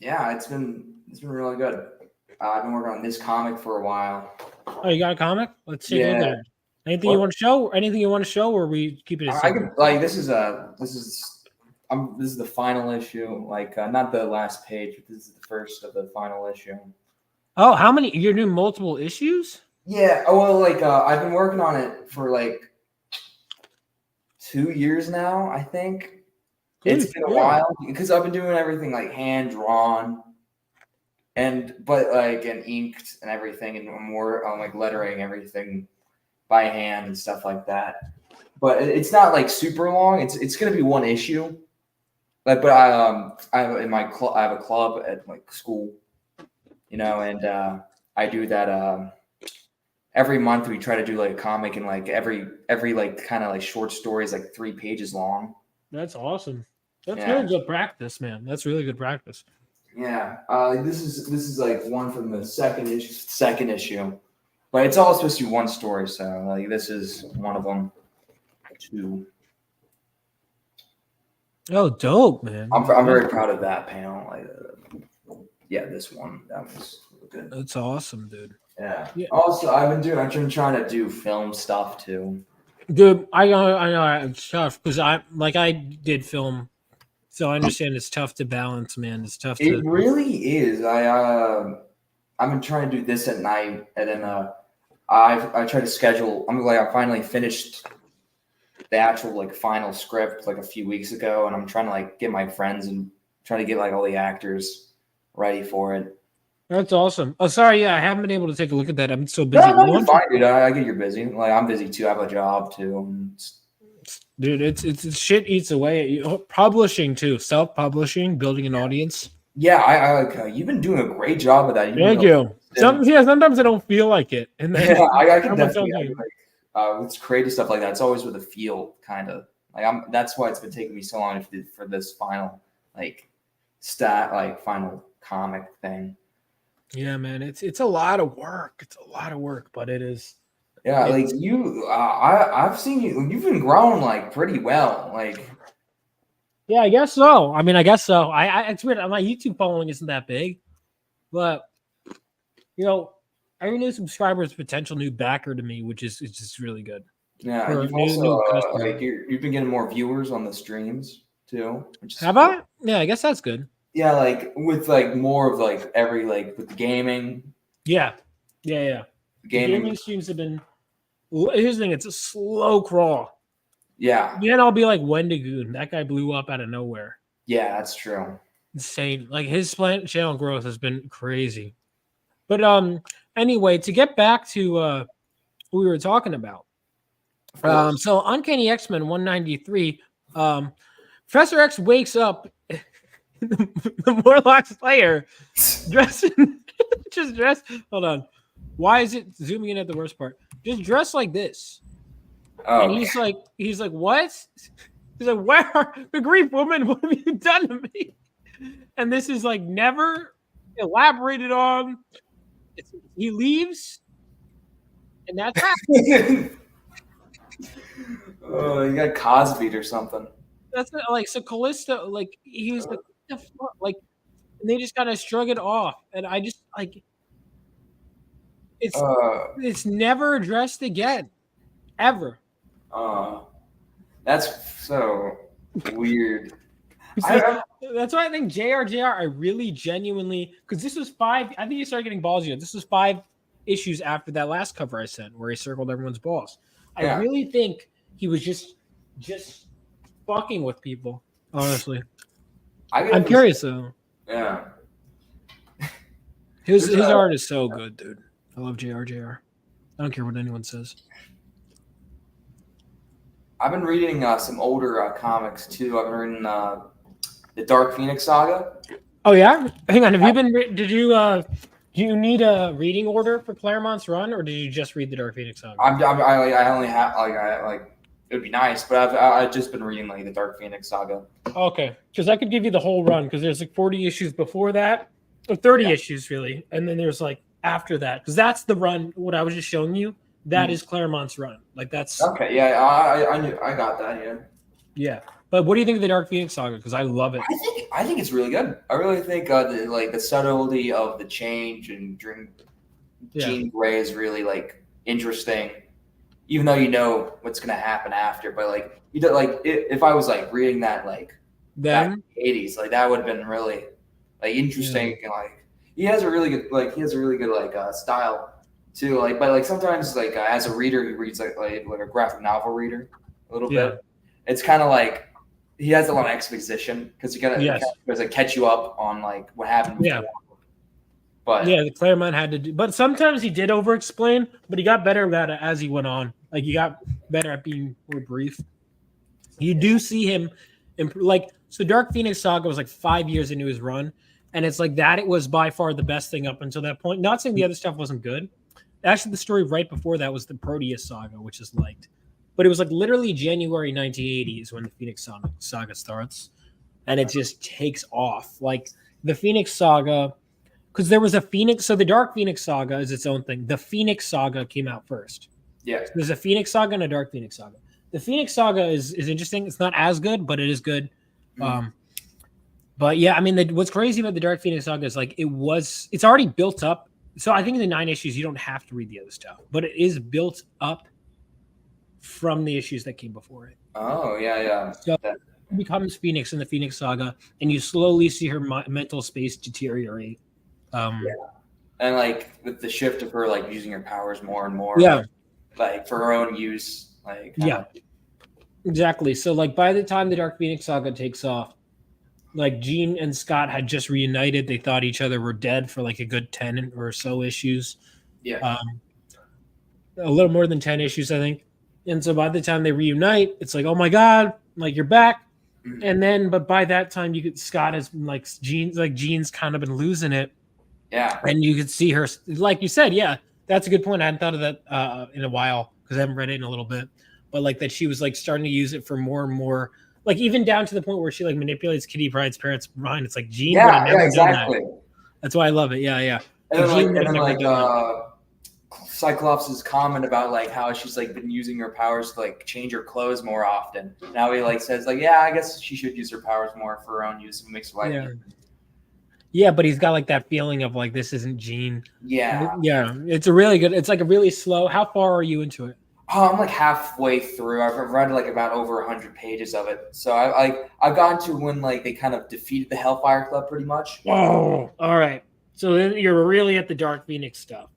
Yeah, it's been really good. I've been working on this comic for a while. Oh, you got a comic? Let's see. Yeah. Anything you want to show? Anything you want to show, or we keep it a secret? This is the final issue. Not the last page, but this is the first of the final issue. Oh, how many? You're doing multiple issues? Yeah. Well, I've been working on it for 2 years now, I think. It's been a while because I've been doing everything hand drawn, and inked and everything, and more on lettering everything by hand and stuff like that. But it's not super long. It's gonna be one issue. But I have I have a club at school, and I do that every month. We try to do a comic and every kind of short stories 3 pages long. That's awesome. That's really good practice, man. That's really good practice. Yeah. This is one from the second issue, but it's all supposed to be one story. So this is one of them. 2. Oh, dope, man. I'm very proud of that panel. This one that was good. That's awesome, dude. Yeah. Also, I've been trying to do film stuff too. Dude, I know it's tough because I did film, so I understand it's tough to balance, man. It's tough. It really is. I've been trying to do this at night, and then I try to schedule. I finally finished the actual final script a few weeks ago, and I'm trying to get my friends and trying to get all the actors ready for it. That's awesome. Oh, sorry, I haven't been able to take a look at that. I'm so busy. No, you're fine, dude. I get you're busy. I'm busy too. I have a job too. Dude, it's shit eats away at you. Publishing too, self-publishing, building an audience. Yeah, you've been doing a great job of that. Thank you. Sometimes I don't feel like it, and then I can definitely. With creative stuff like that, it's always with a feel, kind of. That's why it's been taking me so long for this final final comic thing. Yeah, man, it's a lot of work. It's a lot of work, but it is. Yeah, I've seen you. You've been growing pretty well. Yeah, I guess so. I guess so. It's weird. My YouTube following isn't that big, but every new subscriber is a potential new backer to me, which is just really good. Yeah, and you've also you've been getting more viewers on the streams too. Have I? Yeah, I guess that's good. Yeah, with more of every with the gaming. Yeah. Gaming streams have been. Here's the thing: it's a slow crawl. Yeah. Then I'll be like Wendigoon. That guy blew up out of nowhere. Yeah, that's true. Insane. His channel growth has been crazy. But anyway, to get back to what we were talking about. So Uncanny X-Men 193. Professor X wakes up. The Morlock Slayer dressed. Hold on. Why is it zooming in at the worst part? Just dressed like this. Oh, and he's like, what? He's like, where the grief woman? What have you done to me? And this is never elaborated on. He leaves, and that's it. Oh, you got Cosby'd or something. That's not, so Callisto, he was what the fuck? And they just kind of shrug it off, and I just it's never addressed again, ever. That's so. Weird. That's why I think JR, I really genuinely, because this was 5. I think he started getting balls. This was 5 issues after that last cover I sent, where he circled everyone's balls. I really think he was just fucking with people. Honestly, I'm curious though. Yeah. His art is so good, dude. I love JR. I don't care what anyone says. I've been reading some older comics too. I've been reading the Dark Phoenix saga. Oh yeah, hang on. Have you been? Did you? Do you need a reading order for Claremont's run, or did you just read the Dark Phoenix saga? I only have it would be nice, but I've just been reading like the Dark Phoenix saga. Okay, because I could give you the whole run because there's like 40 issues before that, or 30 issues really, and then there's like after that because that's the run. What I was just showing you, that is Claremont's run. Like that's okay. Yeah, I got that. Yeah. Yeah, but what do you think of the Dark Phoenix saga? Because I love it. I think it's really good. I really think the subtlety of the change and Jean Grey is really like interesting. Even though you know what's gonna happen after, but like if I was like reading that like back in the 80s, like that would have been really like interesting. And, like he has a really good style too. Like but like sometimes like as a reader he reads like a graphic novel reader a little bit. It's kind of like he has a lot of exposition because to catch you up on like what happened before. Yeah. But the Claremont had to do, but sometimes he did over explain, but he got better at it as he went on. Like he got better at being more brief. You do see him so Dark Phoenix saga was like 5 years into his run, and it's like that it was by far the best thing up until that point. Not saying the other stuff wasn't good. Actually, the story right before that was the Proteus saga, which is liked. But it was like literally January 1980 is when the Phoenix saga starts, and it just takes off. Like the Phoenix saga, because there was a Phoenix. So the Dark Phoenix saga is its own thing. The Phoenix saga came out first. Yeah. So there's a Phoenix saga and a Dark Phoenix saga. The Phoenix saga is interesting. It's not as good, but it is good. But yeah, I mean, what's crazy about the Dark Phoenix saga is like it's already built up. So I think in the 9 issues you don't have to read the other stuff, but it is built up from the issues that came before it. Oh yeah. So she becomes Phoenix in the Phoenix saga, and you slowly see her mental space deteriorate. And like with the shift of her like using her powers more and more. Yeah. Like for her own use. Like exactly. So like by the time the Dark Phoenix saga takes off, like Jean and Scott had just reunited. They thought each other were dead for like a good 10 or so issues. Yeah. A little more than 10 issues, I think. And so by the time they reunite, it's like, oh my God, like you're back. Mm-hmm. And then, but by that time, Scott has like Jean's kind of been losing it. Yeah. And you could see her, like you said, yeah, that's a good point. I hadn't thought of that in a while because I haven't read it in a little bit. But like that she was like starting to use it for more and more, like even down to the point where she like manipulates Kitty Pryde's parents' mind. It's like Jean would have never done that. That's why I love it. Yeah. And then Cyclops' comment about like how she's like been using her powers to like change her clothes more often. Now he like says like, yeah, I guess she should use her powers more for her own use. It makes her life easier. Yeah, but he's got like that feeling of like this isn't Jean. Yeah. It's like a really slow. How far are you into it? Oh, I'm like halfway through. I've read like about over 100 pages of it. So I've gotten to when like they kind of defeated the Hellfire Club pretty much. Oh, all right. So then you're really at the Dark Phoenix stuff.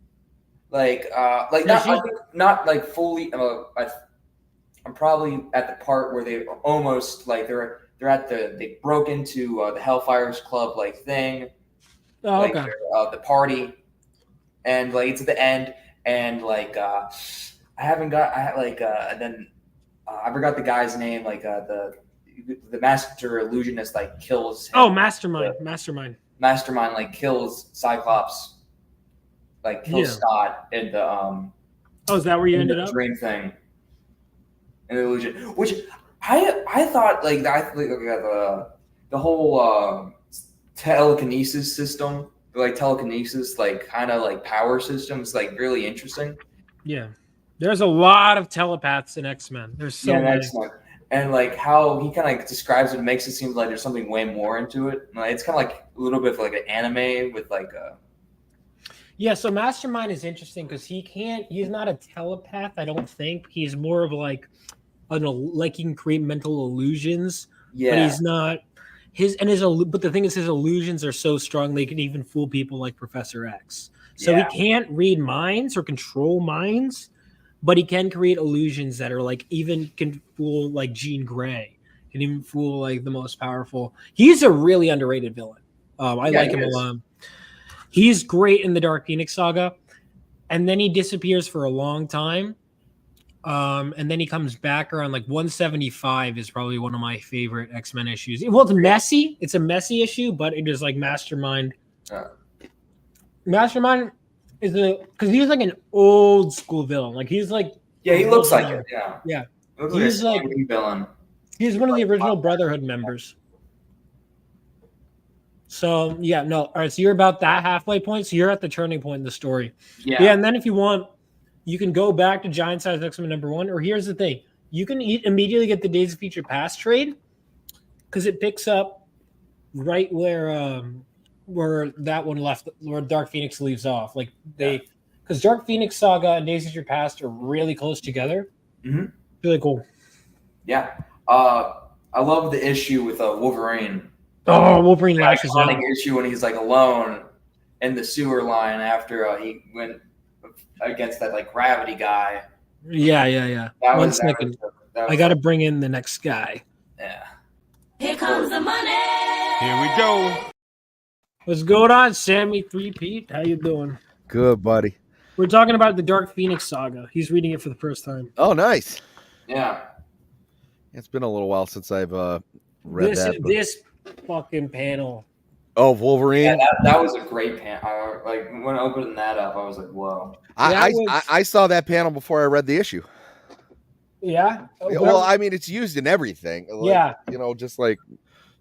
Not like fully. I'm probably at the part where they almost like they broke into the Hellfire's Club like thing. Oh, like, okay. The party, and like it's at the end, and like I forgot the guy's name. Like the master illusionist like kills him. Oh, Mastermind like kills Cyclops. Like kills Scott in the is that where you ended up? Dream thing, in the illusion, which I thought like the whole telekinesis system, like telekinesis, like kind of like power systems, like really interesting. Yeah, there's a lot of telepaths in X-Men. There's so many. X-Men. And like how he kind of like describes it makes it seem like there's something way more into it. Like, it's kind of like a little bit of like an anime with like a. Yeah, so Mastermind is interesting because he's not a telepath, I don't think. He's more of like, he can create mental illusions. but he's not. But the thing is, his illusions are so strong they can even fool people like Professor X. So he can't read minds or control minds, but he can create illusions that are like even can fool like Jean Grey, can even fool like the most powerful. He's a really underrated villain. I like him a lot. He's great in the Dark Phoenix saga, and then he disappears for a long time. And then he comes back around like 175 is probably one of my favorite X-Men issues. Well, it's messy. It's a messy issue, but it is like Mastermind. Mastermind is because he's like an old school villain. Like he's like he looks like it. Yeah. He's like a villain. He's one of the original Brotherhood members. So all right. So you're about that halfway point. So you're at the turning point in the story. Yeah. And then if you want, you can go back to Giant Size X-Men #1, or here's the thing: you can immediately get the Days of Future Past trade because it picks up right where that one left, where Dark Phoenix leaves off. Like because Dark Phoenix Saga and Days of Future Past are really close together. Mm-hmm. Really cool. Yeah, I love the issue with Wolverine. Oh, Wolverine lashes out. Issue when he's like alone in the sewer line after he went against that like gravity guy. Yeah. One second. I got to bring in the next guy. Yeah. Here comes the money. Here we go. What's going on, Sammy 3Pete? How you doing? Good, buddy. We're talking about the Dark Phoenix saga. He's reading it for the first time. Oh, nice. Yeah. It's been a little while since I've read that. This fucking panel. Oh, Wolverine. Yeah, that was a great panel. Like when opening that up, I was like, "Whoa!" I saw that panel before I read the issue. Yeah. Well, I mean, it's used in everything. Like, just like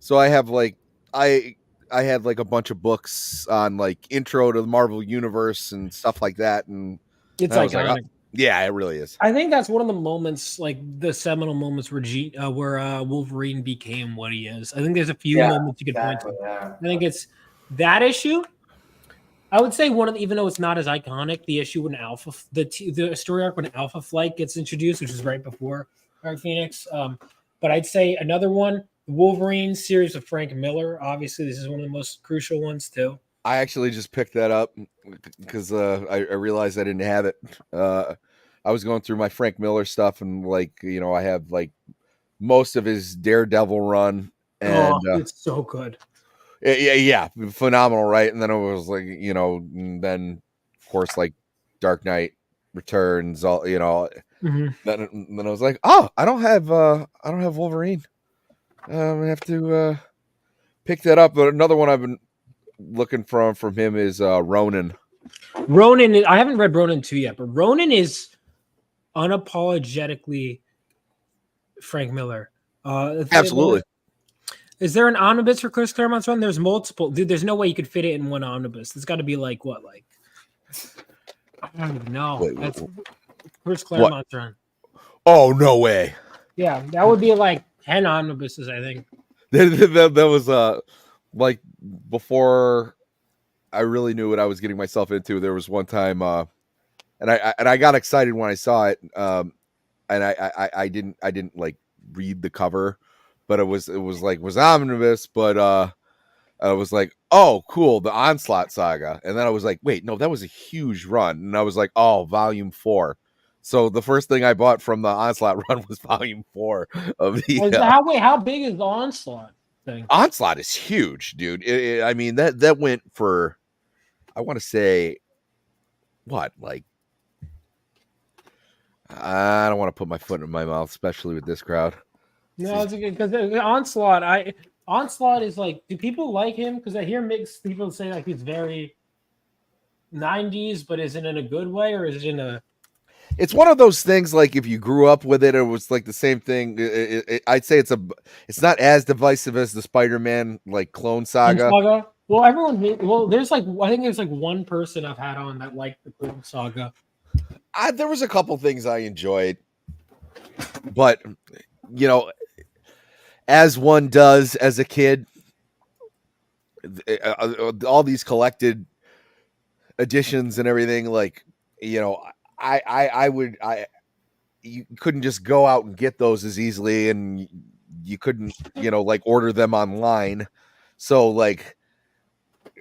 so. I have like I had like a bunch of books on like intro to the Marvel Universe and stuff like that, and it's iconic. Like, yeah, it really is. I think that's one of the moments, like the seminal moments where Wolverine became what he is. I think there's a few moments you could point to. Yeah. I think it's that issue. I would say even though it's not as iconic, the issue when the story arc when Alpha Flight gets introduced, which is right before Dark Phoenix. But I'd say another one, the Wolverine series of Frank Miller. Obviously, this is one of the most crucial ones too. I actually just picked that up because I realized I didn't have it. I was going through my Frank Miller stuff, and I have like most of his Daredevil run, and it's so good. Yeah, phenomenal, right? And then it was like, and then of course like Dark Knight Returns, all Mm-hmm. Then I was like, oh, I don't have Wolverine. I'm gonna have to pick that up. But another one I've been looking from him is Ronin. I haven't read Ronin 2 yet, but Ronin is unapologetically Frank Miller. Absolutely. Is there an omnibus for Chris Claremont's run? There's multiple. Dude, there's no way you could fit it in one omnibus. It's got to be like what? Like I don't even know. That's Chris Claremont's run. Oh, no way. Yeah, that would be like 10 omnibuses, I think. That was like before I really knew what I was getting myself into. There was one time and I got excited when I saw it. And I didn't like read the cover, but it was omnibus, but I was like, oh, cool, the Onslaught Saga. And then I was like, wait, no, that was a huge run. And I was like, oh, volume 4. So the first thing I bought from the Onslaught run was volume 4 of the. How big is the Onslaught thing? Onslaught is huge, dude. I mean, that went for, I want to say, what, like, I don't want to put my foot in my mouth, especially with this crowd. No, it's because Onslaught is like, do people like him? Because I hear mixed people say like he's very 90s, but is it in a good way or is it in a? It's one of those things like if you grew up with it, it was like the same thing. I'd say it's not as divisive as the Spider-Man like Clone Saga. Well, there's like I think there's like one person I've had on that liked the Clone Saga. There was a couple things I enjoyed, but as one does as a kid, all these collected editions and everything, like you couldn't just go out and get those as easily, and you couldn't, like order them online. So like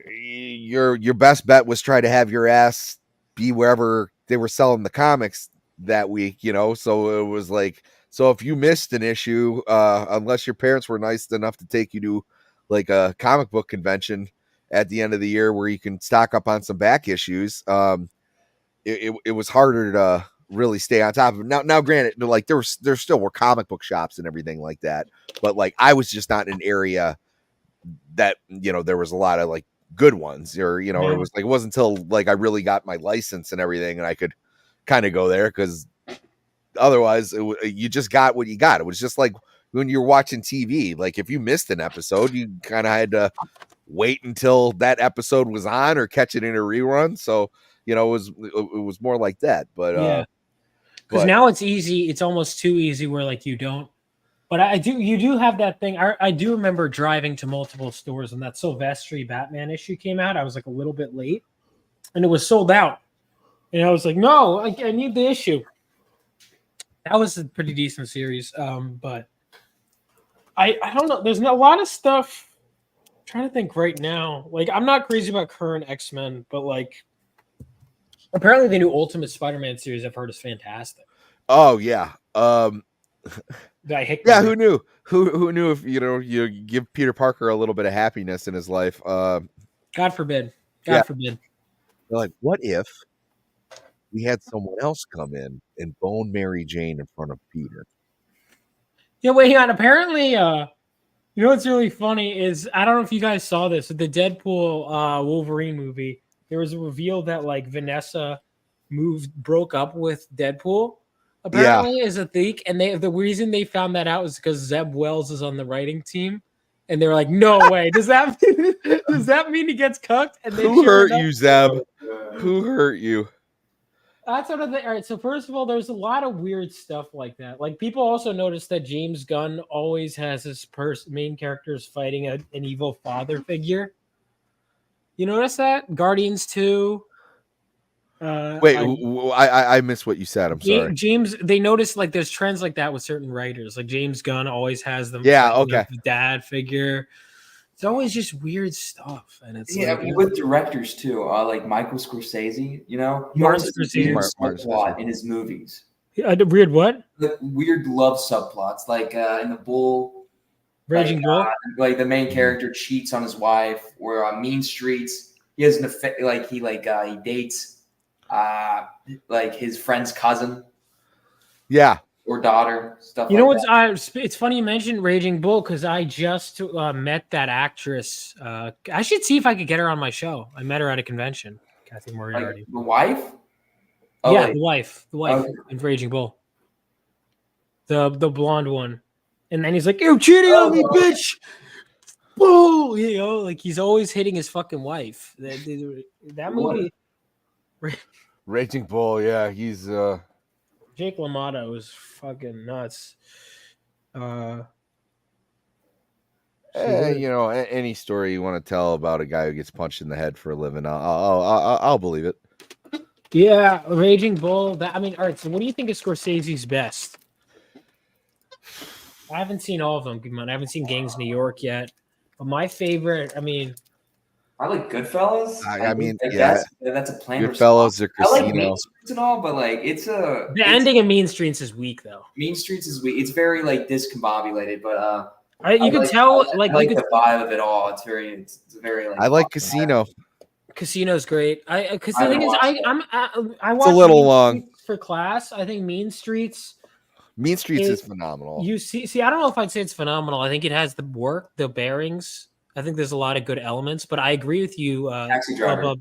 your best bet was try to have your ass be wherever they were selling the comics that week, so it was like, so if you missed an issue, unless your parents were nice enough to take you to like a comic book convention at the end of the year where you can stock up on some back issues, it was harder to really stay on top of it. Now granted, like there still were comic book shops and everything like that, but like I was just not in an area that there was a lot of like good ones, or it was like, it wasn't until like I really got my license and everything and I could kind of go there, because otherwise you just got what you got. It was just like when you're watching TV, like if you missed an episode, you kind of had to wait until that episode was on or catch it in a rerun. So it was more like that. But yeah, because now it's easy. It's almost too easy where like you don't. But you do have that thing. I do remember driving to multiple stores when that Silvestri Batman issue came out. I was like a little bit late, and it was sold out. And I was like, no, I need the issue. That was a pretty decent series. But I don't know. There's a lot of stuff. I'm trying to think right now. Like, I'm not crazy about current X-Men, but like, apparently the new Ultimate Spider-Man series I've heard is fantastic. Oh yeah. Yeah, who knew? Who knew if you give Peter Parker a little bit of happiness in his life? God forbid. God forbid. They're like, what if we had someone else come in and bone Mary Jane in front of Peter? Yeah, wait, hang on. Apparently, what's really funny is, I don't know if you guys saw this with the Deadpool Wolverine movie. There was a reveal that like Vanessa broke up with Deadpool. Apparently, is a leak, and the reason they found that out was because Zeb Wells is on the writing team, and they were like, "No way! Does that mean he gets cucked?" And who hurt you, Zeb? Who hurt you? That's sort of the. All right, so first of all, there's a lot of weird stuff like that. Like, people also notice that James Gunn always has his main characters fighting an evil father figure. You notice that? Guardians 2. Wait, I missed what you said. I'm sorry. James, they noticed like there's trends like that with certain writers. Like James Gunn always has them. Yeah, okay. The dad figure. It's always just weird stuff, and it's with directors too. Like Michael Scorsese, Martin Scorsese subplot in his movies. Weird what? The weird love subplots, like in the Bull, Raging Bull. Like the main character cheats on his wife, or on Mean Streets, he has an effect. Like he dates. Like his friend's cousin, or daughter, stuff. It's funny you mentioned Raging Bull, because I just met that actress. I should see if I could get her on my show. I met her at a convention. Kathy Moriarty, like the wife. The wife in Raging Bull, the blonde one. And then he's like, "You're cheating on me, bitch!" Bull, like he's always hitting his fucking wife. That movie. Raging Bull, yeah, he's Jake LaMotta was fucking nuts. Any story you want to tell about a guy who gets punched in the head for a living, I'll believe it. Yeah, Raging Bull. All right. So, what do you think is Scorsese's best? I haven't seen all of them. I haven't seen Gangs of New York yet, but my favorite. I like Goodfellas. That's a plan. Goodfellas or Casino. I like Mean Streets and all, but like the ending of Mean Streets is weak though. Mean Streets is weak. It's very like discombobulated, but you can tell like the vibe of it all. It's very like. I like Casino. Casino's great. Because the thing is, I watched a little long for class. I think Mean Streets. Mean Streets is phenomenal. You see, I don't know if I'd say it's phenomenal. I think it has the bearings. I think there's a lot of good elements, but I agree with you. Taxi Driver.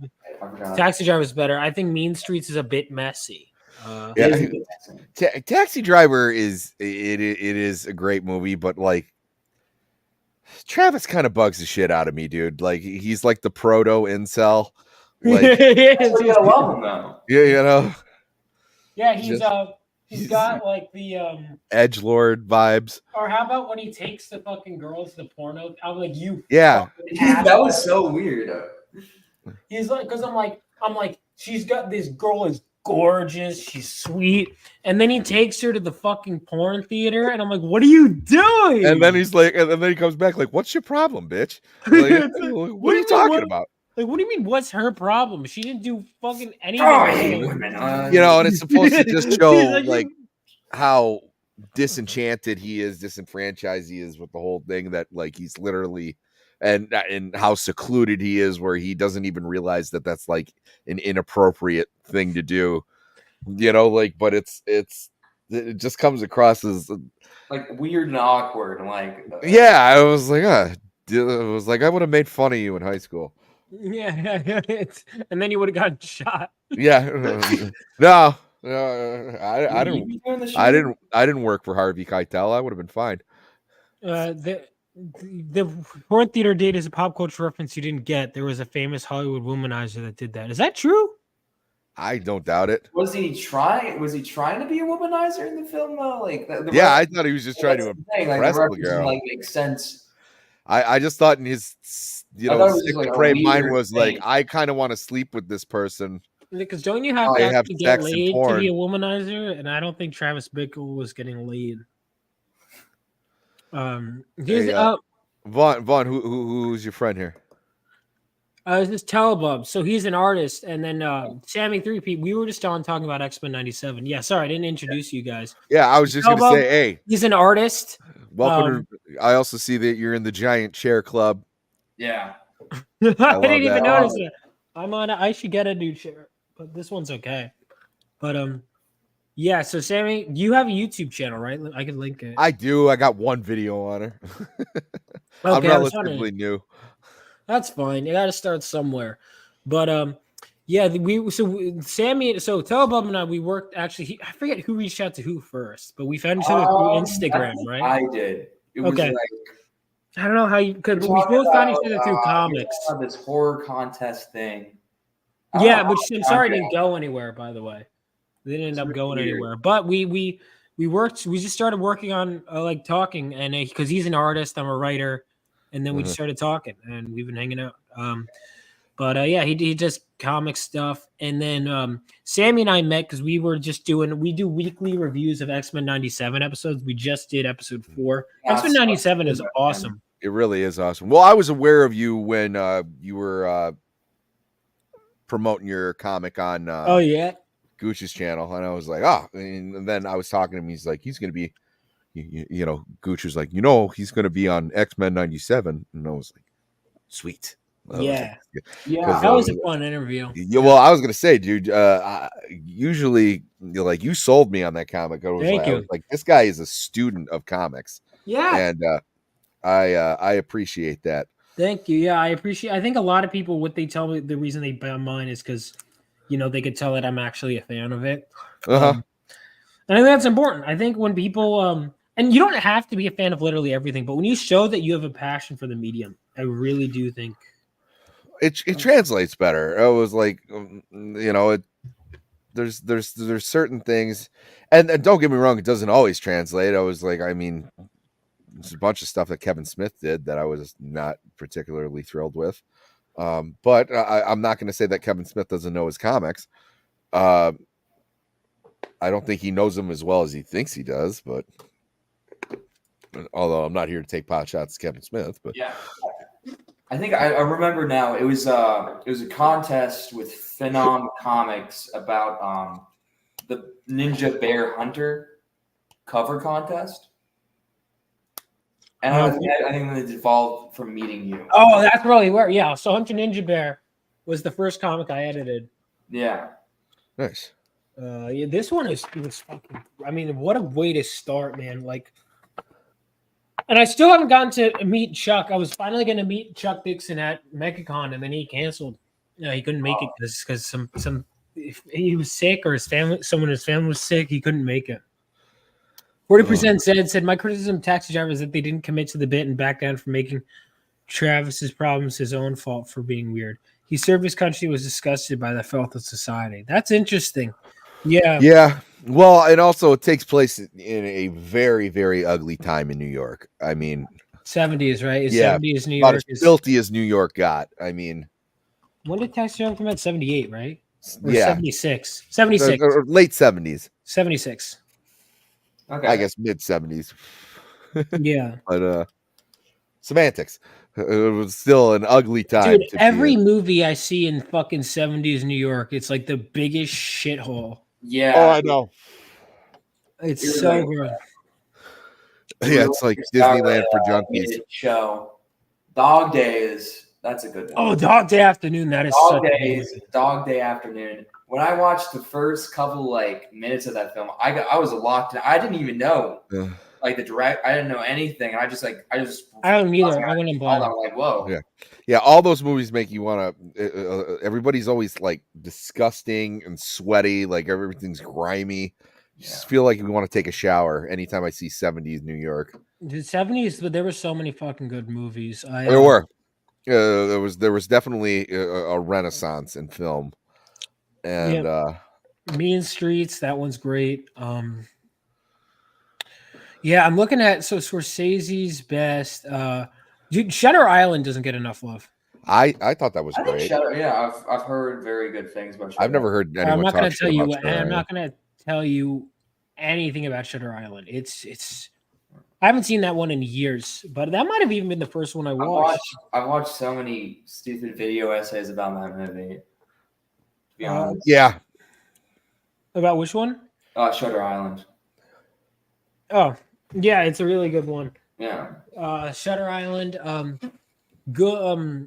Taxi Driver is better. I think Mean Streets is a bit messy. Taxi Driver is a great movie, but like Travis kind of bugs the shit out of me, dude. Like he's like the proto incel. Like, I love him though. Yeah, Yeah, he's got like the edgelord vibes. Or how about when he takes the fucking girls to porno? I'm like, you. Yeah, that was so weird. He's like, because I'm like, she's got this girl is gorgeous. She's sweet. And then he takes her to the fucking porn theater, and I'm like, what are you doing? And then he's like, and then he comes back like, "What's your problem, bitch? Like, what are you talking about?" Like, what do you mean? What's her problem? She didn't do fucking anything. Oh, I hate women. You know, and it's supposed to just show Like, like how disenchanted he is, disenfranchised he is with the whole thing. That like he's literally, and how secluded he is, where he doesn't even realize that that's like an inappropriate thing to do. You know, like, but it just comes across as like weird and awkward, and like yeah. I was like, I would have made fun of you in high school. Yeah. And then you would have gotten shot. Yeah, no, I didn't work for Harvey Keitel. I would have been fine. The porn theater date is a pop culture reference you didn't get. There was a famous Hollywood womanizer that did that. Is that true? I don't doubt it. Was he trying to be a womanizer in the film though? Like, yeah, I thought he was just trying to impress the girl. Like, makes sense. I just thought in his sick depraved mind was like, I kind of want to sleep with this person. Because don't you have to actually get laid to be a womanizer? And I don't think Travis Bickle was getting laid. Vaughn, who's your friend here? This is Telebub. So he's an artist, and then Sammy 3P. We were just on talking about X-Men 97. Yeah, sorry, I didn't introduce you guys. Yeah, I was just going to say, hey, he's an artist. Welcome. I also see that you're in the Giant Chair Club. Yeah, I didn't even notice it. I'm on. I should get a new chair, but this one's okay. But yeah. So Sammy, you have a YouTube channel, right? I can link it. I do. I got one video on her. I'm relatively new. That's fine. You got to start somewhere. But yeah, Sammy. So Telebub and I, we worked actually. I forget who reached out to who first, but we found each other through Instagram, right? I did. It was okay. Like, I don't know how you could. We both found each other through comics. This horror contest thing. Yeah, which I'm sorry didn't go anywhere. By the way, they didn't end up going anywhere. But we worked. We just started working on like talking, and because he's an artist, I'm a writer, and then we just started talking, and we've been hanging out. But yeah, he does comic stuff, and then Sammy and I met because we do weekly reviews of X-Men 97 episodes. We just did episode 4. X-Men 97 is awesome. It really is awesome. Well, I was aware of you when you were promoting your comic on Gooch's channel, and I was like, and then I was talking to him. He's like, he's going to be, you know, Gooch was like, he's going to be on X-Men 97, and I was like, sweet. Yeah, that was a fun interview. Yeah, well, I was gonna say, dude. Usually, you sold me on that comic. I was like, this guy is a student of comics. Yeah, and I appreciate that. Thank you. Yeah, I appreciate. I think a lot of people, what they tell me, the reason they buy mine is because, they could tell that I'm actually a fan of it. And I think that's important. I think when people, and you don't have to be a fan of literally everything, but when you show that you have a passion for the medium, I really do think. It translates better. I was like, there's certain things, and don't get me wrong, it doesn't always translate. I was like, I mean, there's a bunch of stuff that Kevin Smith did that I was not particularly thrilled with. But I'm not going to say that Kevin Smith doesn't know his comics. I don't think he knows them as well as he thinks he does. But although I'm not here to take pot shots at Kevin Smith, but yeah. I think I remember now. It was a contest with Phenom Comics about the Ninja Bear Hunter cover contest, and I think it evolved from meeting you. Oh, that's really where. Yeah, so Hunter Ninja Bear was the first comic I edited. Yeah, nice. Yeah, this one was fucking. I mean, what a way to start, man! Like. And I still haven't gotten to meet Chuck. I was finally going to meet Chuck Dixon at MechaCon, and then he canceled. He couldn't make it because he was sick, or someone in his family was sick. He couldn't make it. 40% said my criticism of Taxi Driver is that they didn't commit to the bit and back down from making Travis's problems his own fault for being weird. He served his country, was disgusted by the filth of society. That's interesting. Yeah. Yeah. Well, and also it takes place in a very, very ugly time in New York. I mean, 70s, right? 70s New York York as filthy as New York got. I mean, when did Taxi Driver come out? 78, right? Or Yeah, 76. 76. or late 70s. 76. Okay. I guess mid 70s. Yeah. But semantics. It was still an ugly time. Dude, to every be in. movie I see in fucking 70s New York, it's like the biggest shithole. Yeah. Oh, I know. It's You're so right. good. Yeah, it's like Disneyland for junkies. Show. Dog Days. That's a good one. Oh, Dog Day Afternoon. That is Dog such a good Days. movie. Dog Day Afternoon. When I watched the first couple like minutes of that film, I was locked in. I didn't even know like the direct. I didn't know anything. I just. I don't either. I went in blind. I'm like, whoa. Yeah. All those movies make you want to. Everybody's always like disgusting and sweaty, like everything's grimy. Just feel like we want to take a shower anytime I see 70s New York. The 70s, but there were so many fucking good movies. There were. There was definitely a renaissance in film, and Mean Streets. That one's great. Yeah, I'm looking at Scorsese's best. Dude, Shutter Island doesn't get enough love. I thought that was I think great. I've heard very good things about Shutter I've never heard anyone. I'm not going to tell you. I'm not going to tell you anything about Shutter Island. It's. I haven't seen that one in years, but that might have even been the first one I watched. I've watched so many stupid video essays about that movie. To be honest. Yeah. About which one? Shutter Island. Oh, yeah, it's a really good one. Yeah. Shutter Island. Goodfellas,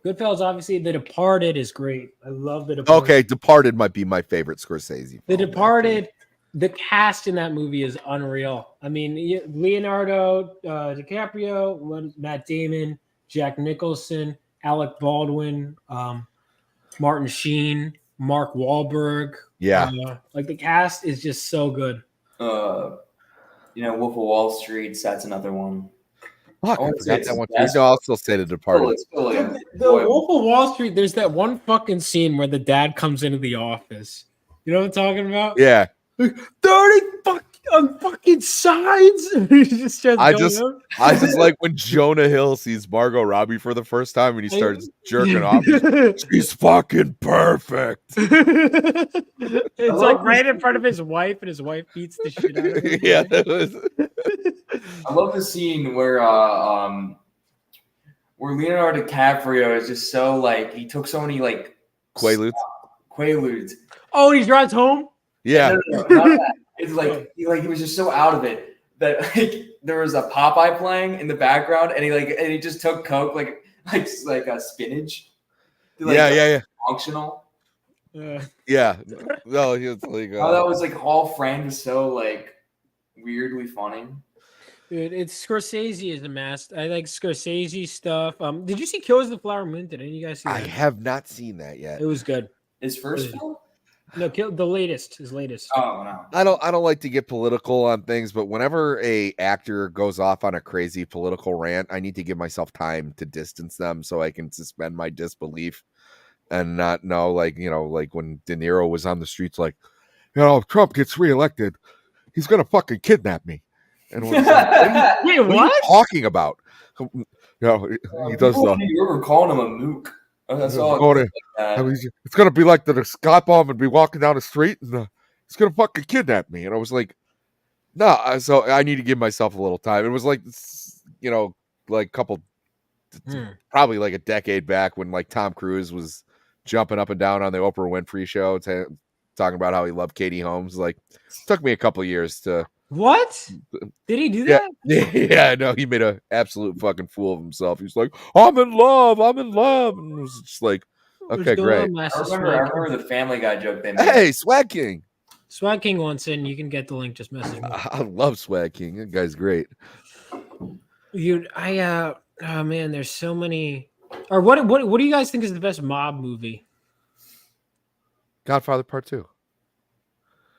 obviously. The Departed is great. I love The Departed. Okay, Departed might be my favorite Scorsese. The Departed. The cast in that movie is unreal. I mean, Leonardo DiCaprio, Matt Damon, Jack Nicholson, Alec Baldwin, Martin Sheen, Mark Wahlberg. Yeah. Like the cast is just so good. Wolf of Wall Street. That's another one. Fuck, I forgot that one too. No, I'll still say The Departed. The Wolf of Wall Street, there's that one fucking scene where the dad comes into the office. You know what I'm talking about? Yeah. 30 fucking signs. I just like when Jonah Hill sees Margot Robbie for the first time and he starts jerking off. She's fucking perfect. It's like right in front of his wife, and his wife beats the shit out of him. Yeah, I love the scene where Leonardo DiCaprio is just so like he took so many like Quaaludes. Oh, he drives home. Yeah. No, not that. It's like he was just so out of it that like there was a Popeye playing in the background, and he just took Coke like a spinach. Yeah. Functional. Yeah. No, he was like. That was like all framed so like weirdly funny. Dude, it's Scorsese is a master. I like Scorsese stuff. Did you see Killers of the Flower Moon? Did any of you guys see that? I have not seen that yet. It was good. His first film? No, the latest. His latest. Oh no. I don't like to get political on things, but whenever a actor goes off on a crazy political rant, I need to give myself time to distance them so I can suspend my disbelief and not know, like when De Niro was on the streets, like, if Trump gets reelected, he's gonna fucking kidnap me. And what are you talking about? He does. You were calling him a mook. That's all. It's gonna be like the Scott bomb and be walking down the street and he's gonna fucking kidnap me. And I was like, no. So I need to give myself a little time. It was like, like couple, probably like a decade back when like Tom Cruise was jumping up and down on the Oprah Winfrey show, talking about how he loved Katie Holmes. Like, it took me a couple years to. What? Did he do that? Yeah, no, he made an absolute fucking fool of himself. He was like, I'm in love. And it was just like, okay, great. I remember the Family Guy joke they made. Hey, Swag King. Swag King wants in. You can get the link. Just message me. I love Swag King. That guy's great. Dude, oh man, there's so many. Or what do you guys think is the best mob movie? Godfather Part 2.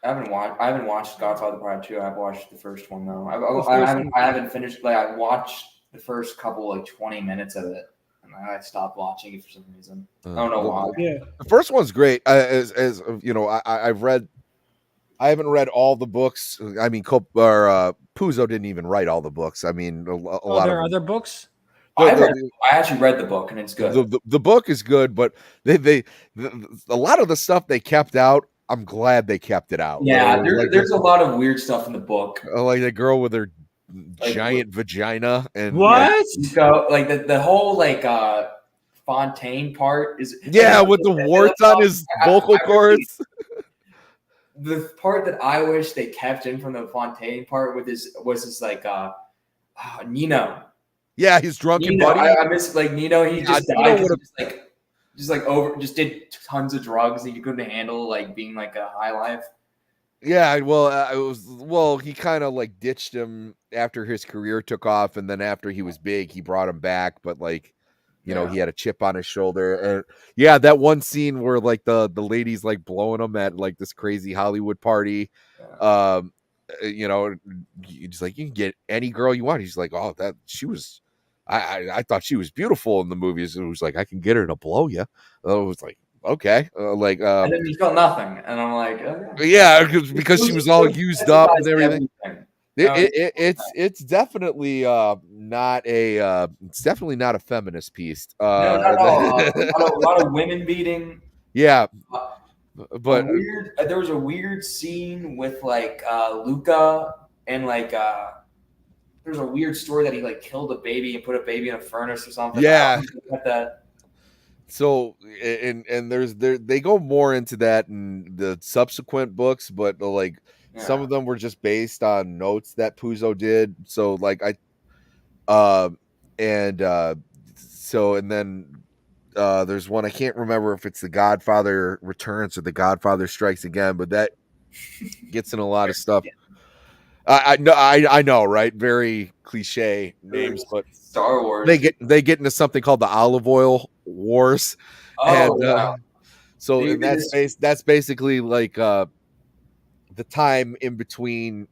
I haven't watched Godfather Part 2. I've watched the first one though. I haven't finished. Like I watched the first couple 20 minutes of it, and I stopped watching it for some reason. I don't know why. Yeah, the first one's great. As you know, I've read. I haven't read all the books. I mean, Puzo didn't even write all the books. I mean, a lot there of are other books. I actually read the book and it's good. The book is good, but a lot of the stuff they kept out, I'm glad they kept it out. Yeah, there's a lot of weird stuff in the book. Like the girl with her giant vagina and what? Like the whole like Fontaine part is with the warts on his vocal cords. The part that I wish they kept in from the Fontaine part was this like Nino. Yeah, his drunken Nino, buddy. I miss like Nino. He just died. Just did tons of drugs and he couldn't handle like being like a high life. Yeah, well, he kind of like ditched him after his career took off, and then after he was big, he brought him back, but like, you know, he had a chip on his shoulder. And yeah, that one scene where like the ladies like blowing him at like this crazy Hollywood party. You know, he's like, you can get any girl you want. He's like, oh, that she was, I thought she was beautiful in the movies. It was like, I can get her to blow you. I was like, okay, and then he felt nothing, and I'm like, okay. Yeah, because she was all used up and everything. It's definitely not a it's definitely not a feminist piece. No, not at all. A lot of women beating. Yeah, but there was a weird scene with like Luca and like there's a weird story that he like killed a baby and put a baby in a furnace or something. Yeah. That. So and they go more into that in the subsequent books, but like some of them were just based on notes that Puzo did. So like and then there's one, I can't remember if it's The Godfather Returns or The Godfather Strikes Again, but that gets in a lot of stuff. I know, right? Very cliche names, but Star Wars. They get into something called the Olive Oil Wars. Wow. So that's basically like the time in between,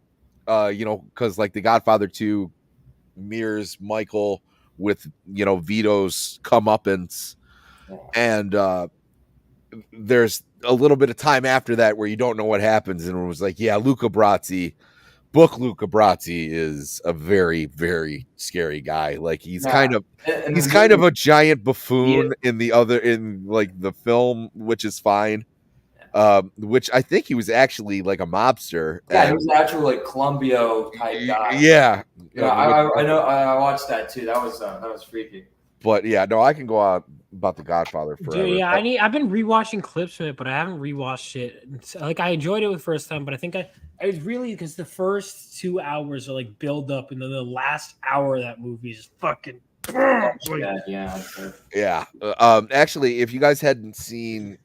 you know, because like The Godfather 2 mirrors Michael with, you know, Vito's comeuppance, and there's a little bit of time after that where you don't know what happens, and it was like, yeah, Luca Brasi is a very, very scary guy. Like he's kind of a giant buffoon in like the film, which is fine. Which I think he was actually like a mobster. Yeah, he was an actual like Columbio type guy. Yeah. I know. I watched that too. That was freaky. But yeah, no, I can go on about The Godfather forever. Dude, yeah, I've been rewatching clips from it, but I haven't rewatched it. Like I enjoyed it the first time, but I think I was really because the first 2 hours are like build up, and then the last hour of that movie is fucking. Yeah. Actually, if you guys hadn't seen,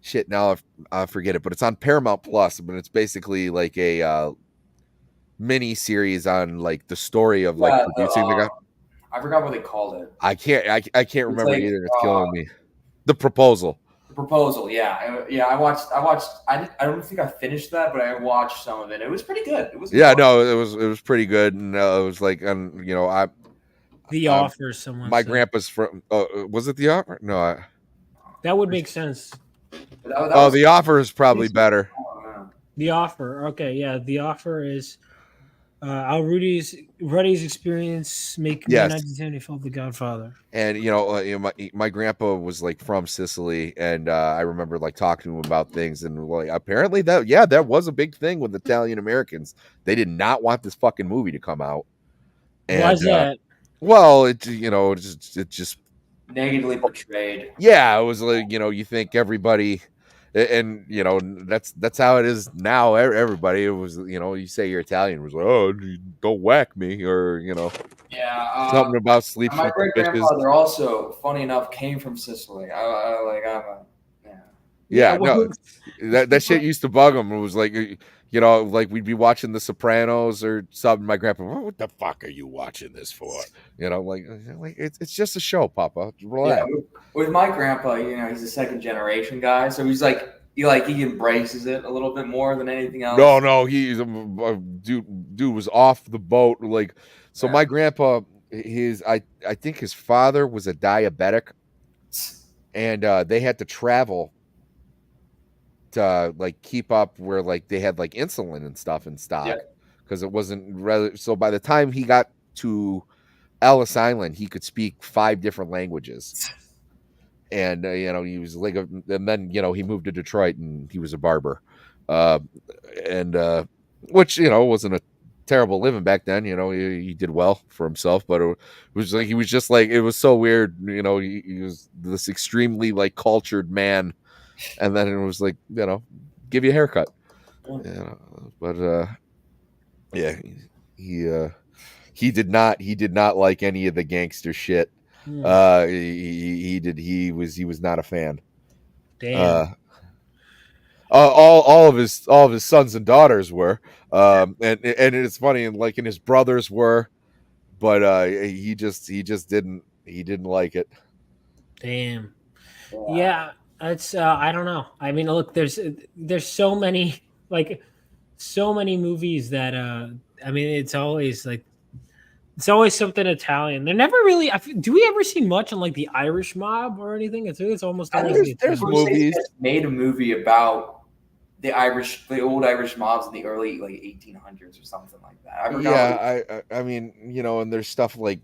shit, now I forget it, but it's on Paramount Plus, but it's basically like a mini series on like the story of like producing the guy. I forgot what they called it. I can't remember like, either. It's killing me. The Proposal. The Proposal, yeah. I watched. I don't think I finished that, but I watched some of it. It was pretty good. It was. Yeah, no, it was pretty good, and it was like, you know, The Offer. Someone. My grandpa's from. Was it The Offer? No, that would make sense. The Offer is probably better. The Offer. Okay, yeah, The Offer is. Ruddy's experience making 1974 The Godfather. And you know, my grandpa was like from Sicily, and I remember like talking to him about things, and like apparently that was a big thing with Italian Americans. They did not want this fucking movie to come out. And, why is that? Well, it just negatively portrayed. Yeah, it was like, you know, you think everybody. And you know, that's how it is now. Everybody, it was, you know, you say you're Italian, it was like, oh, don't whack me, or you know, something about sleeping. My great grandfather also, funny enough, came from Sicily. That shit used to bug him. It was like, you know, like we'd be watching The Sopranos or something. My grandpa, what the fuck are you watching this for? You know, like it's just a show, Papa. Relax. Yeah, with my grandpa, you know, he's a second generation guy, so he's like he embraces it a little bit more than anything else. No, he's dude was off the boat. Like, so my grandpa, I think his father was a diabetic, and they had to travel to like keep up where like they had like insulin and stuff in stock because it wasn't rather. So by the time he got to Ellis Island, he could speak 5 different languages. And he was like, and then he moved to Detroit and he was a barber, and which wasn't a terrible living back then. He did well for himself, but it was like he was just like, it was so weird. He was this extremely like cultured man, and then it was like give you a haircut. But yeah, he did not like any of the gangster shit. He was not a fan. Damn. All of his sons and daughters were, and it's funny, and like, and his brothers were, but he just didn't like it. Damn. Yeah, it's I don't know. I mean, look, there's so many movies that I mean, it's always something Italian. They're never really. Do we ever see much on like the Irish mob or anything? It's almost always there's movies. Made a movie about the old Irish mobs in the early 1800s or something like that. I mean, and there's stuff like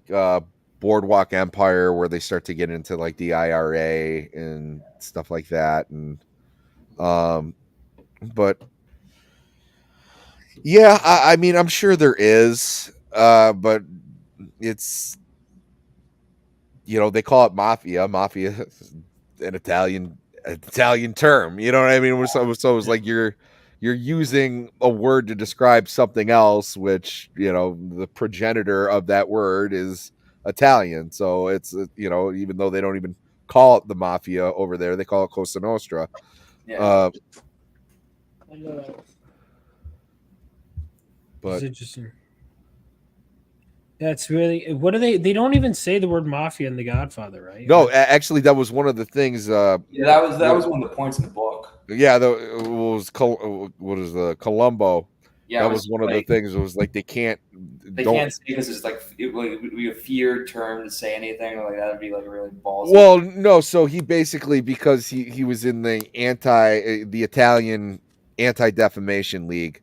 Boardwalk Empire where they start to get into like the IRA and stuff like that, and but yeah, I mean, I'm sure there is, but it's they call it mafia. Mafia is an Italian term. You know what I mean? So it's like you're using a word to describe something else, which the progenitor of that word is Italian. So it's even though they don't even call it the mafia over there, they call it Cosa Nostra. Yeah. But it's interesting. That's really what are they? They don't even say the word mafia in The Godfather, right? No, actually, that was one of the things. Yeah, that was one of the points in the book. Yeah, it was what is the Columbo? Yeah, that was one of the things. It was like they can't say this is like it would be a feared term to say anything like that. Would be like really ballsy. Well, no. So he basically, because he was in the Italian Anti-Defamation League.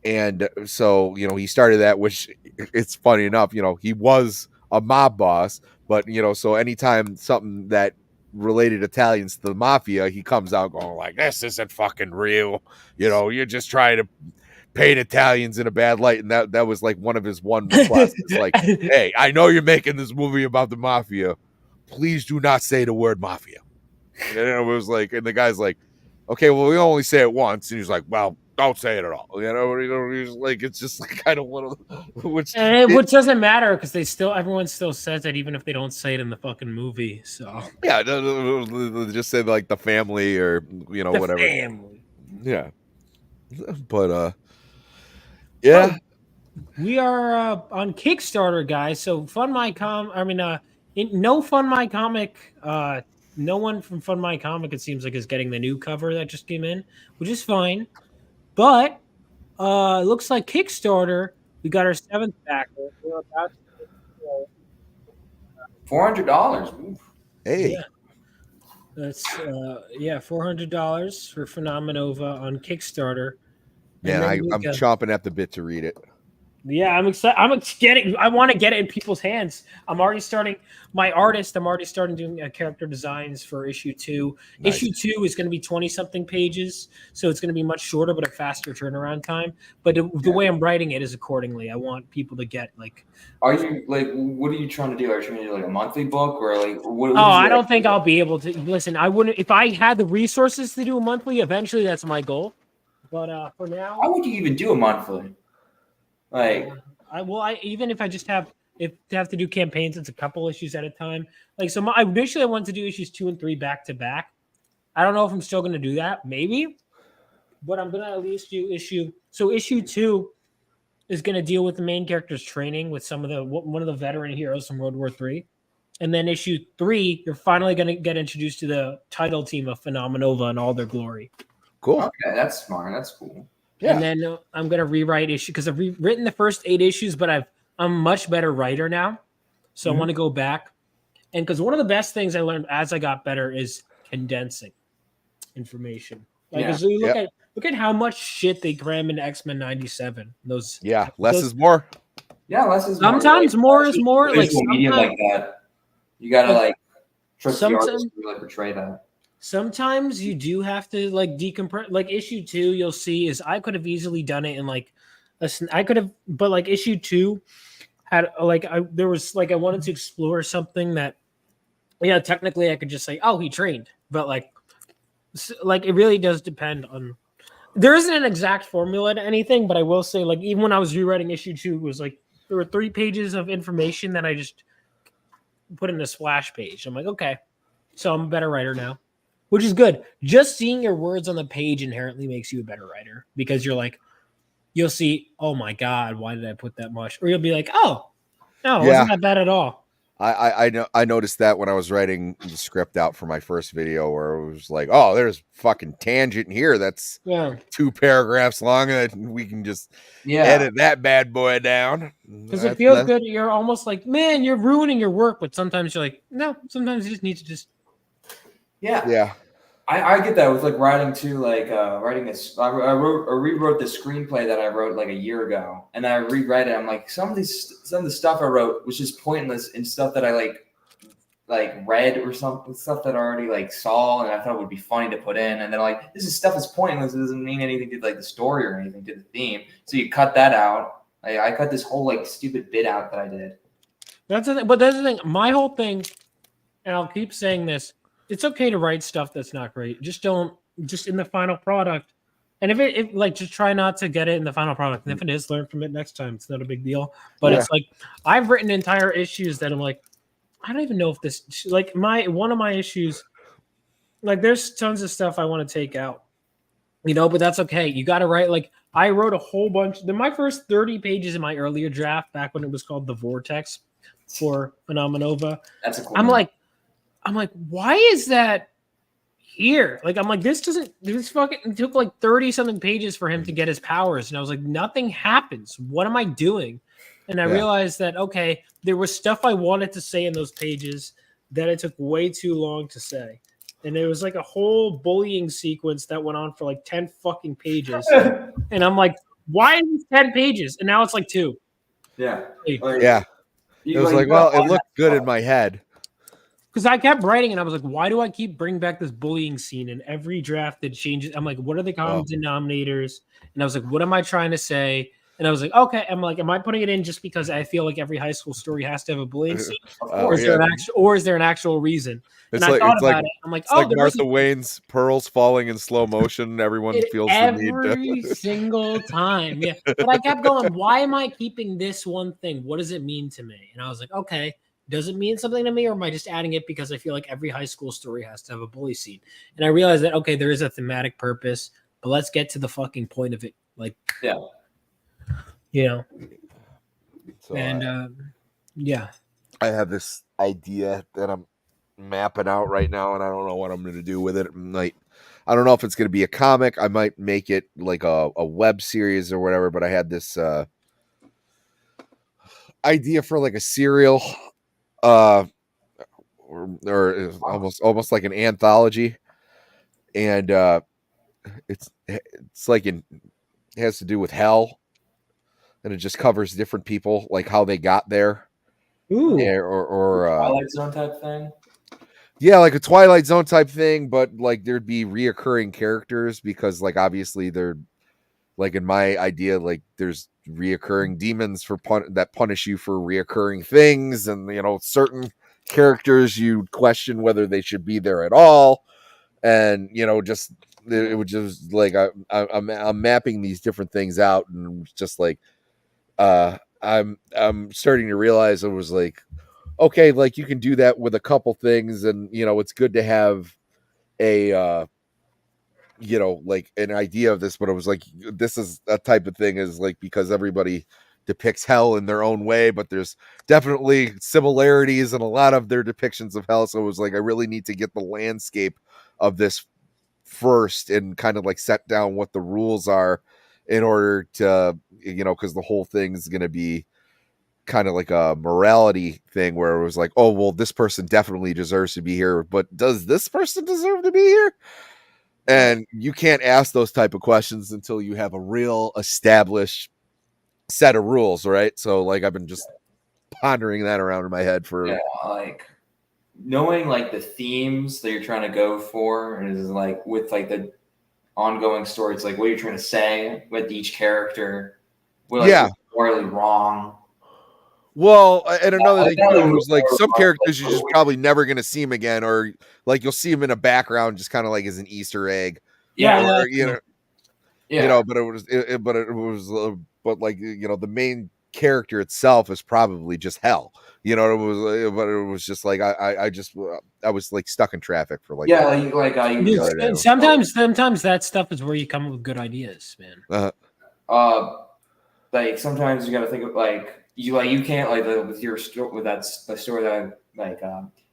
And so, he started that, which it's funny enough, he was a mob boss, but, so anytime something that related Italians to the mafia, he comes out going like, this isn't fucking real. You're just trying to paint Italians in a bad light. And that was like one of his one requests. It's like, hey, I know you're making this movie about the mafia. Please do not say the word mafia. And it was like, and the guy's like, okay, well, we only say it once. And he's like, well, don't say it at all. He's like, it's just like kind of one of the, which doesn't matter because everyone still says it even if they don't say it in the fucking movie. So yeah, just say like the family or whatever. Family. Yeah, but yeah, we are on Kickstarter, guys. So Fund My no Fund My Comic. No one from Fund My Comic, it seems like, is getting the new cover that just came in, which is fine. But it looks like Kickstarter, we got our 7th backer. We're about $400. Hey. Yeah. That's $400 for Phenomenova on Kickstarter. Man, I'm chomping at the bit to read it. Yeah, I'm excited. I want to get it in people's hands. I'm already starting doing character designs for issue 2. Nice. Issue 2 is going to be 20-something pages, so it's going to be much shorter but a faster turnaround time. But the way I'm writing it is accordingly. I want people to get like. Are you like? What are you trying to do? Are you trying to do like a monthly book or like? What I don't think I'll be able to. Listen, I wouldn't if I had the resources to do a monthly. Eventually, that's my goal. But for now, how would you even do a monthly? Like, even if I just have to do campaigns, it's a couple issues at a time. Like, so initially I wanted to do issues 2 and 3 back to back. I don't know if I'm still going to do that, maybe, but I'm going to at least do issue 2 is going to deal with the main character's training with one of the veteran heroes from World War III. And then issue 3, you're finally going to get introduced to the title team of Phenomenova in all their glory. Cool. Okay, that's smart. That's cool. Yeah. And then I'm going to rewrite issue because I've written the first 8 issues, but I'm a much better writer now. So I want to go back. And because one of the best things I learned as I got better is condensing information. Like, as you look at how much shit they cram into X-Men 97. Less is more. Yeah, less is more. Sometimes more is more. Like Visual medium like that, you gotta like trust the artist sometimes- to really portray that. Sometimes you do have to like decompress. Like issue 2, you'll see is I could have easily done it in like I could have, but like issue 2 had like there was like I wanted to explore something that, yeah, technically I could just say, oh, he trained, but like it really does depend on. There isn't an exact formula to anything, but I will say, like, even when I was rewriting issue 2, it was like there were 3 pages of information that I just put in a splash page. I'm like, okay, so I'm a better writer now, which is good. Just seeing your words on the page inherently makes you a better writer because you're like, you'll see, oh my God, why did I put that much? Or you'll be like, oh, no, it wasn't that bad at all. I noticed that when I was writing the script out for my first video, where it was like, oh, there's fucking tangent here that's 2 paragraphs long, and we can just edit that bad boy down. Because it feels good. You're almost like, man, you're ruining your work, but sometimes you're like, no, sometimes you just need to just. Yeah. I get that with like writing too, like writing this. I rewrote the screenplay that I wrote like a year ago, and I reread it. I'm like, some of the stuff I wrote was just pointless and stuff that I like read or something, stuff that I already like saw, and I thought would be funny to put in. And then like, this is stuff is pointless. It doesn't mean anything to like the story or anything to the theme. So you cut that out. I cut this whole like stupid bit out that I did. That's the thing. But that's the thing. My whole thing, and I'll keep saying this. It's okay to write stuff that's not great. Just in the final product. And if like, just try not to get it in the final product. And if it is, learn from it next time. It's not a big deal. But it's like, I've written entire issues that I'm like, I don't even know if this, like one of my issues, like there's tons of stuff I want to take out, but that's okay. You got to write, like I wrote a whole bunch. My first 30 pages in my earlier draft, back when it was called The Vortex for Phenomenova. That's a cool I'm like, why is that here? Like, I'm like, this fucking took like 30 something pages for him to get his powers. And I was like, nothing happens. What am I doing? And I realized that, okay, there was stuff I wanted to say in those pages that it took way too long to say. And it was like a whole bullying sequence that went on for like 10 fucking pages. And I'm like, why is it 10 pages? And now it's like 2. Yeah. Yeah. It was like, well, it looked good in my head. Because I kept writing and I was like, why do I keep bringing back this bullying scene in every draft that changes? I'm like, what are the common denominators? And I was like, what am I trying to say? And I was like, okay. I'm like, am I putting it in just because I feel like every high school story has to have a bullying scene? Or is there an actual reason? And I thought about it. I'm like, it's like Martha Wayne's pearls falling in slow motion. Everyone feels the need to. Every single time. Yeah. But I kept going, why am I keeping this one thing? What does it mean to me? And I was like, okay. Does it mean something to me, or am I just adding it because I feel like every high school story has to have a bully scene? And I realized that, okay, there is a thematic purpose, but let's get to the fucking point of it. Like, So, and I have this idea that I'm mapping out right now, and I don't know what I'm going to do with it. I don't know if it's going to be a comic. I might make it like a web series or whatever, but I had this idea for like a serial. Or almost like an anthology, and it's like it has to do with hell, and it just covers different people, like how they got there. Ooh. Or Twilight Zone type thing. Yeah, like a Twilight Zone type thing, but like there'd be reoccurring characters because, like, obviously they're like in my idea, like there's reoccurring demons that punish you for reoccurring things, and certain characters you question whether they should be there at all, and just it would just like I'm mapping these different things out, and just like I'm starting to realize it was like, okay, like you can do that with a couple things, and it's good to have a like an idea of this, but it was like, this is a type of thing is like, because everybody depicts hell in their own way, but there's definitely similarities in a lot of their depictions of hell. So it was like, I really need to get the landscape of this first and kind of like set down what the rules are in order to, because the whole thing is going to be kind of like a morality thing where it was like, oh, well, this person definitely deserves to be here, but does this person deserve to be here? And you can't ask those type of questions until you have a real established set of rules, right? So like I've been just pondering that around in my head for like knowing like the themes that you're trying to go for is like with like the ongoing story. It's like what you're trying to say with each character. What, like, yeah. morally wrong. Well, and another thing too was was like some characters you're just probably never gonna see them again, or like you'll see them in a background, just kind of like as an Easter egg. Yeah, or, you know, but but like the main character itself is probably just hell. But it was just like I was like stuck in traffic for like sometimes that stuff is where you come up with good ideas, man. Like sometimes you got to think of like you can't like with your the story that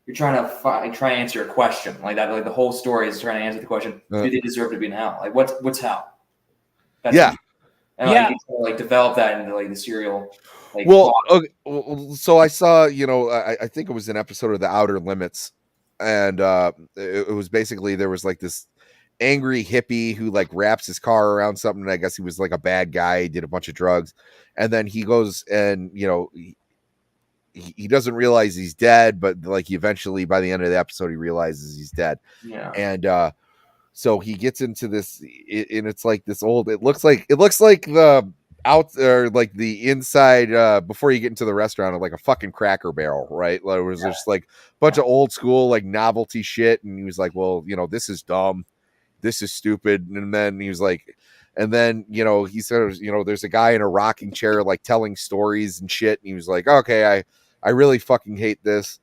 you're trying to try and answer a question like that. Like the whole story is trying to answer the question: do they deserve to be in hell? Like what's hell? That's and like, you can, like develop that into like the serial. Like, so I saw, I think it was an episode of The Outer Limits, and it was basically there was like this angry hippie who like wraps his car around something. I guess he was like a bad guy. He did a bunch of drugs, and then he goes and he doesn't realize he's dead, but like he eventually by the end of the episode he realizes he's dead. Yeah, and so he gets into this, and it's like this old. It looks like the out or like the inside before you get into the restaurant of like a fucking Cracker Barrel, right? Like, it was just like a bunch of old school like novelty shit, and he was like, well, this is dumb, this is stupid, and then he was like, and then he said, there's a guy in a rocking chair like telling stories and shit, and he was like, okay, I really fucking hate this.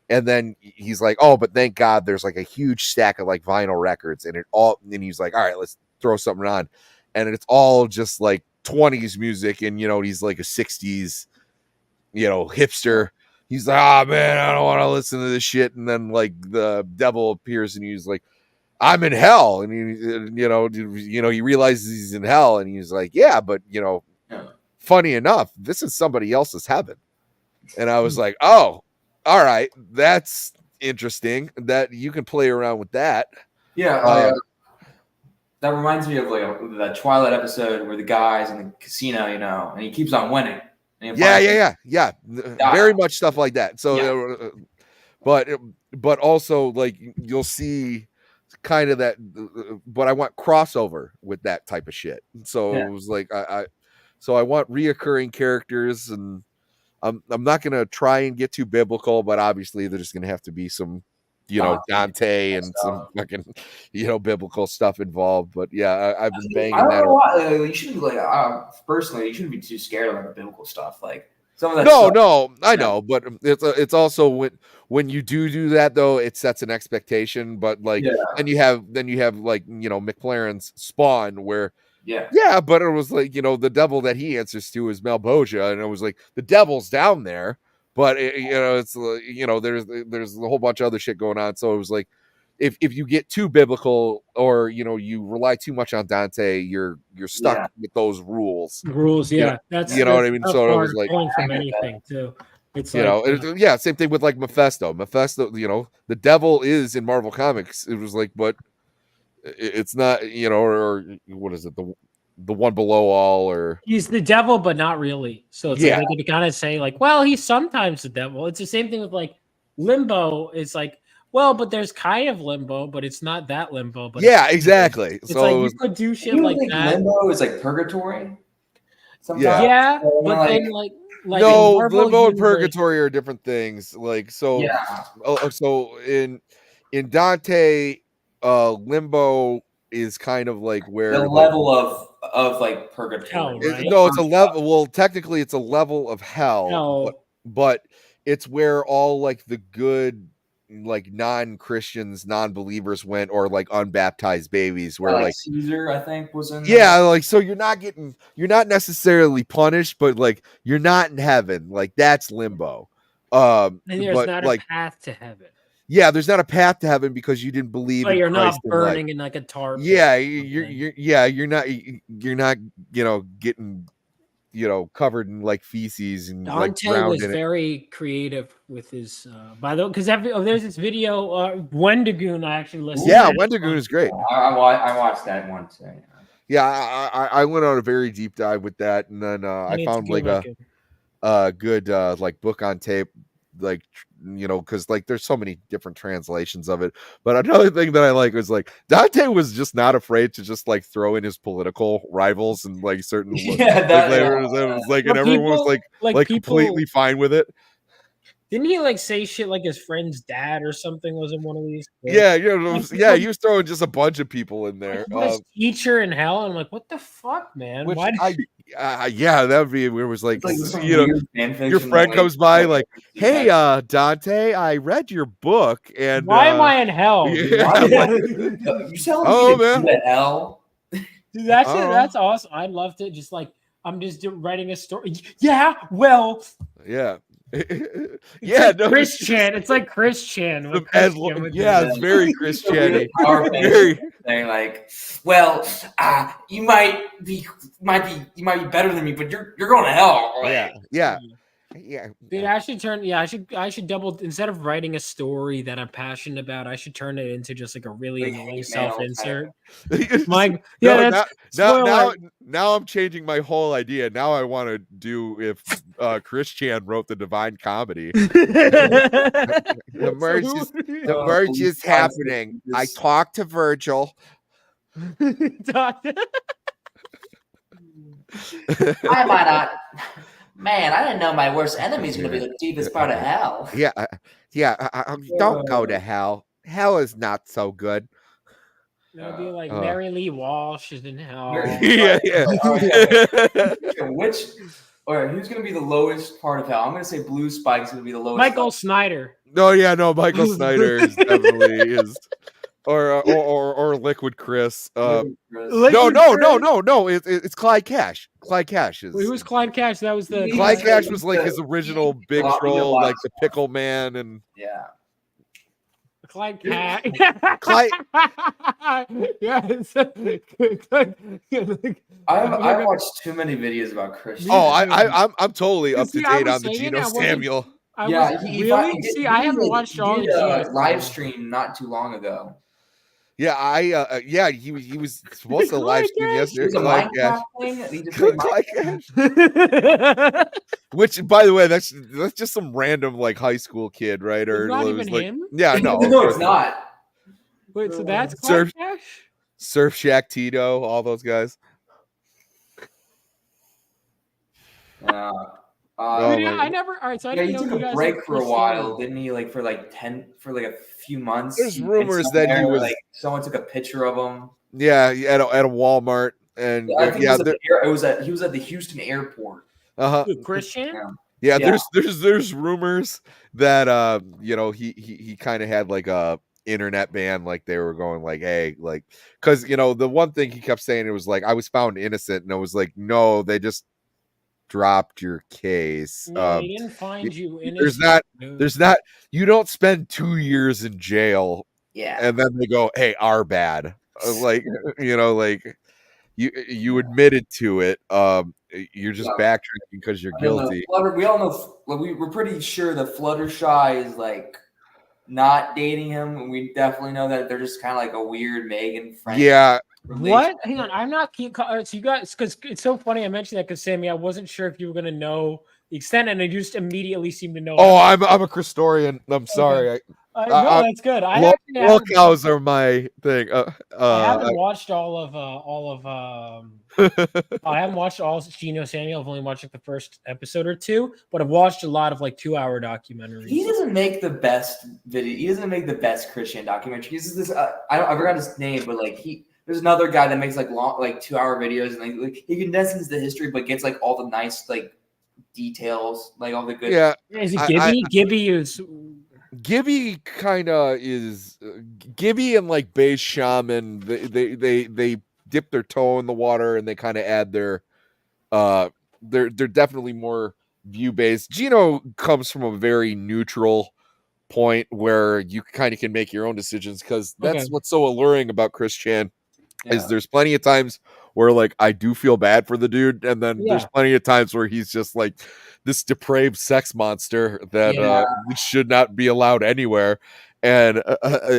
And then he's like, oh, but thank God there's like a huge stack of like vinyl records, and he's like, all right, let's throw something on, and it's all just like 20s music, and he's like a 60s hipster. He's like, ah, man, I don't want to listen to this shit. And then like the devil appears, and he's like, I'm in hell, and he realizes he's in hell, and he's like, yeah, but funny enough, this is somebody else's heaven. And I was like, oh, all right, that's interesting that you can play around with that. Yeah. That reminds me of like that Twilight episode where the guy's in the casino, and he keeps on winning. Yeah. Very much stuff like that. So, but also like you'll see kind of that, but I want crossover with that type of shit. So it was like I want reoccurring characters, and I'm not gonna try and get too biblical, but obviously there's gonna have to be some Dante and some fucking biblical stuff involved. But yeah, I've been banging that. I don't know why you shouldn't be like personally you shouldn't be too scared of like the biblical stuff. Like some of that I know, but it's also when you do that though, it sets an expectation. But like then you have like McLaren's Spawn where but it was like the devil that he answers to is Malboja, and it was like the devil's down there. But it's there's a whole bunch of other shit going on. So it was like if you get too biblical or you rely too much on Dante, you're stuck with those rules. That's what I mean. So it was like from anything too. It's same thing with like Mephisto. The devil is in Marvel Comics. It was like, but it's not or what is it, the one below all, or he's the devil, but not really. So it's like they can kind of say like, well, he's sometimes the devil. It's the same thing with like Limbo. It's like, well, but there's kind of limbo, but it's not that limbo. But exactly. It's so like you could do shit like that. Limbo is like purgatory. Sometimes. Yeah, but then like no, limbo and purgatory are different things. Like so, so in Dante, limbo is kind of like where the level of like purgatory. Hell, right? No, it's a level. Well, technically, it's a level of hell. But it's where all like the good, like non-Christians, non-believers went, or like unbaptized babies, where like Caesar, I think, was in. Like so you're not necessarily punished, but like you're not in heaven. Like that's limbo. And there's not a path to heaven. Yeah, there's not a path to heaven because you didn't believe. But you're Christ not burning in like a tarp. Yeah, you're not getting covered in like feces and Dante like was very creative with his. By the way, because there's this video, Wendigoon. I actually listened. Yeah, Wendigoon is great. I watched that one too. Yeah, I went on a very deep dive with that, and then I need to found go like look at- a good like book on tape, like because like there's so many different translations of it. But another thing that I like was like Dante was just not afraid to just like throw in his political rivals and like certain flavors. It was like, and everyone was like completely fine with it. Didn't he like say shit like his friend's dad or something was in one of these? Yeah, he was throwing just a bunch of people in there. His teacher in hell. I'm like, what the fuck, man? Which Why? Yeah, that would be where it was like, your friend like, comes by like, hey, Dante, I read your book, and why am I in hell? Yeah, you sound oh man, man, hell. Dude, that's awesome. I loved it. Just like I'm just writing a story. Yeah, well, yeah. Yeah, like Chris Chan. It's like Chris Chan. It's very Chris Chan. They're like, well, you might be better than me, but you're going to hell. Yeah. Dude, I should double instead of writing a story that I'm passionate about, I should turn it into just like a really annoying self-insert. Mike, now I'm changing my whole idea. Now I want to do if Chris Chan wrote the Divine Comedy. The merge is happening. I talked to Virgil. I might not. Man, I didn't know my worst enemy is going to be the deepest part of hell. Don't go to hell. Hell is not so good. It'll be like Mary Lee Walsh is in hell. Who's going to be the lowest part of hell? I'm going to say Blue Spike's going to be the lowest. Michael Snyder. No, Michael Snyder is definitely is. Or Liquid Chris. No. It's Clyde Cash. Clyde Cash is. Who was Clyde Cash? That was the Clyde Cash was like his original big troll, like the Pickle Man, and Clyde Cash. Clyde. Yes. I watched too many videos about Christian. Oh, I'm totally up to date on the Geno Samuel. I haven't watched all the live stream not too long ago. Yeah, he was supposed to live stream yesterday. Clyde Cash. Which, by the way, that's just some random like high school kid, right? Or not it even was like, him? Yeah, no, no, it's not. Wait, so that's Clyde Cash? Surf Shack Tito, all those guys. I never. All right, so I didn't know took a break for a while, didn't he? Like for a few months. There's rumors that he was. Like, someone took a picture of him. Yeah, at a Walmart, and I think he was at the Houston airport. Christian. Yeah, there's rumors that he kind of had like a internet ban, like they were going like, hey, like, because the one thing he kept saying, it was like, I was found innocent, and I was like, no, they just dropped your case. No, they didn't find you innocent. There's not you don't spend 2 years in jail, and then they go, hey, our bad. Like, like you admitted to it. You're just backtracking because you're guilty. We all know, we're pretty sure that Fluttershy is like not dating him, and we definitely know that they're just kind of like a weird Megan friend. Yeah. What? Hang on, I'm not. So you guys, because it's so funny I mentioned that because Sammy, I wasn't sure if you were gonna know the extent, and you just immediately seem to know. Oh, I'm a Christorian. I'm sorry. Okay. No, that's good. Cows are my thing. I haven't watched all of. I haven't watched all Geno Samuel. I've only watched like the first episode or two, but I've watched a lot of like 2-hour documentaries. He doesn't make the best video. He doesn't make the best Christian documentary. He's this. I forgot his name, but like there's another guy that makes like long, like 2-hour videos, and like he condenses the history, but gets like all the nice like details, like all the good. Yeah. Is it Gibby? Gibby kind of is. Gibby and like Base Shaman, they dip their toe in the water and they kind of add their. They're definitely more view based. Geno comes from a very neutral point where you kind of can make your own decisions, because that's what's so alluring about Chris Chan. Is there's plenty of times where like I do feel bad for the dude, and then there's plenty of times where he's just like this depraved sex monster that should not be allowed anywhere. and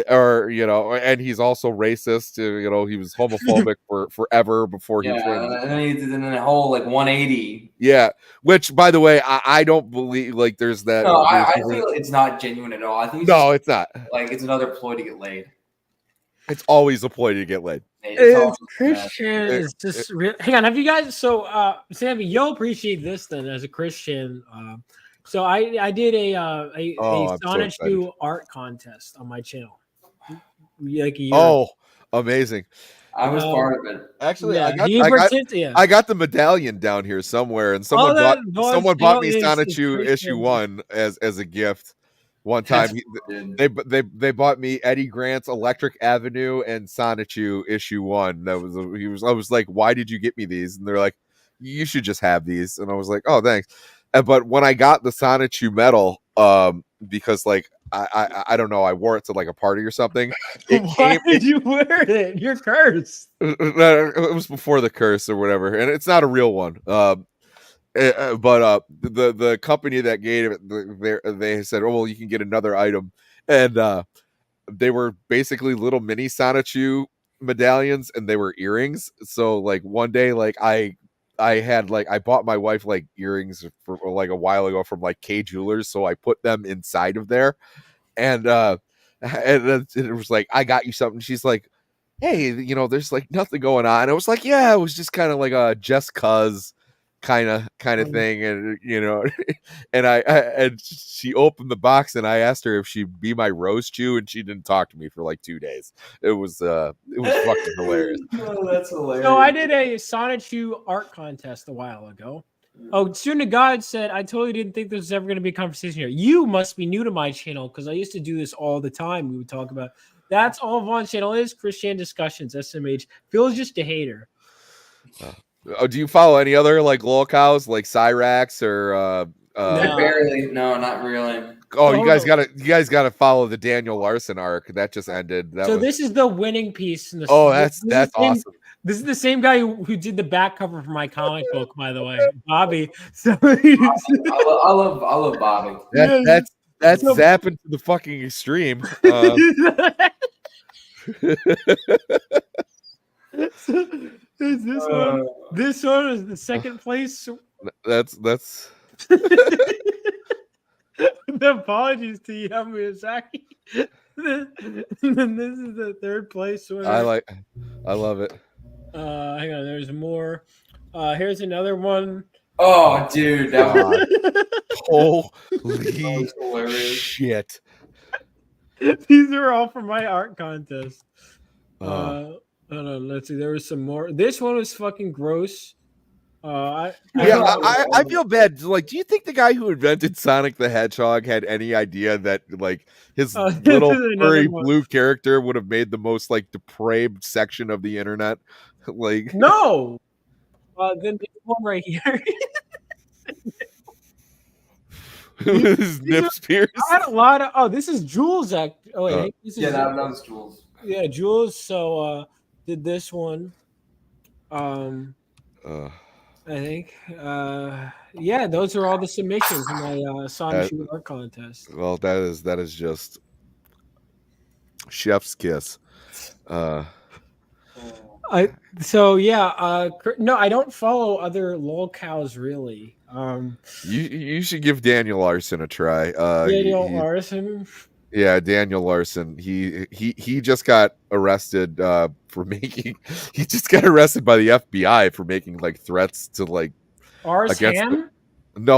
or and he's also racist. He was homophobic for forever before he joined. And then he did a whole like 180. Yeah, which by the way, I don't believe like there's that. No, I feel it's not genuine at all. I think it's not. Like it's another ploy to get laid. It's always a ploy to get laid. It's Christian. It's just real. Hang on, have you guys? So, Sammy, you'll appreciate this then as a Christian. So I did a Sonichu art contest on my channel. Like a year ago. Amazing! I was part of it. Actually, Yeah, I got the medallion down here somewhere, and someone bought me Sonichu issue 1 as a gift. One time, they bought me Eddie Grant's Electric Avenue and Sonichu issue 1. I was like, why did you get me these? And they're like, you should just have these. And I was like, oh, thanks. But when I got the Sonichu medal, because like I don't know, I wore it to like a party or something. Why did you wear it? You're cursed. It was before the curse or whatever, and it's not a real one. But the company that gave it, they said, oh well, you can get another item, and they were basically little mini Sonichu medallions, and they were earrings. So like one day, like I bought my wife like earrings for like a while ago from like K Jewelers, so I put them inside of there, and it was like, I got you something. She's like, hey, there's like nothing going on. I was like, yeah, it was just kind of like a just cuz kind of thing, and and she opened the box, and I asked her if she'd be my rose chew, and she didn't talk to me for like 2 days. It was fucking hilarious. Oh, that's hilarious. So I did a Sonichu art contest a while ago. Oh, Student of God said, I totally didn't think this was ever going to be a conversation here. You must be new to my channel, because I used to do this all the time. We would talk about, that's all Vaughn's channel is, Christian Discussions, SMH. Phil's just a hater. Do you follow any other like lolcows like Cyrax or barely? No, not really. Oh, you guys gotta follow the Daniel Larson arc that just ended. This is the winning piece in the. Oh, that's awesome. This is the same guy who did the back cover for my comic book, by the way, Bobby. So I love Bobby. That's zapping to the fucking extreme. This one is the second place. That's the apologies to Yamazaki. And this is the third place winner. I love it. Hang on, there's more. Here's another one. Oh, dude, that was holy shit. These are all from my art contest. Hold on, let's see. There was some more. This one was fucking gross. I feel bad. Like, do you think the guy who invented Sonic the Hedgehog had any idea that like his little furry blue character would have made the most like depraved section of the internet? Like, no. Then there's one right here. His nips pierced. I had a lot of. Oh, this is Jules. Oh wait, this is, that was Jules. Yeah, Jules. So did this one. I think. Yeah, those are all the submissions in my Sonichu art contest. Well, that is just chef's kiss. No, I don't follow other lolcows really. You should give Daniel Larson a try. Larson. Yeah, Daniel Larson. He just got arrested for making. He just got arrested by the FBI for making like threats to like. No,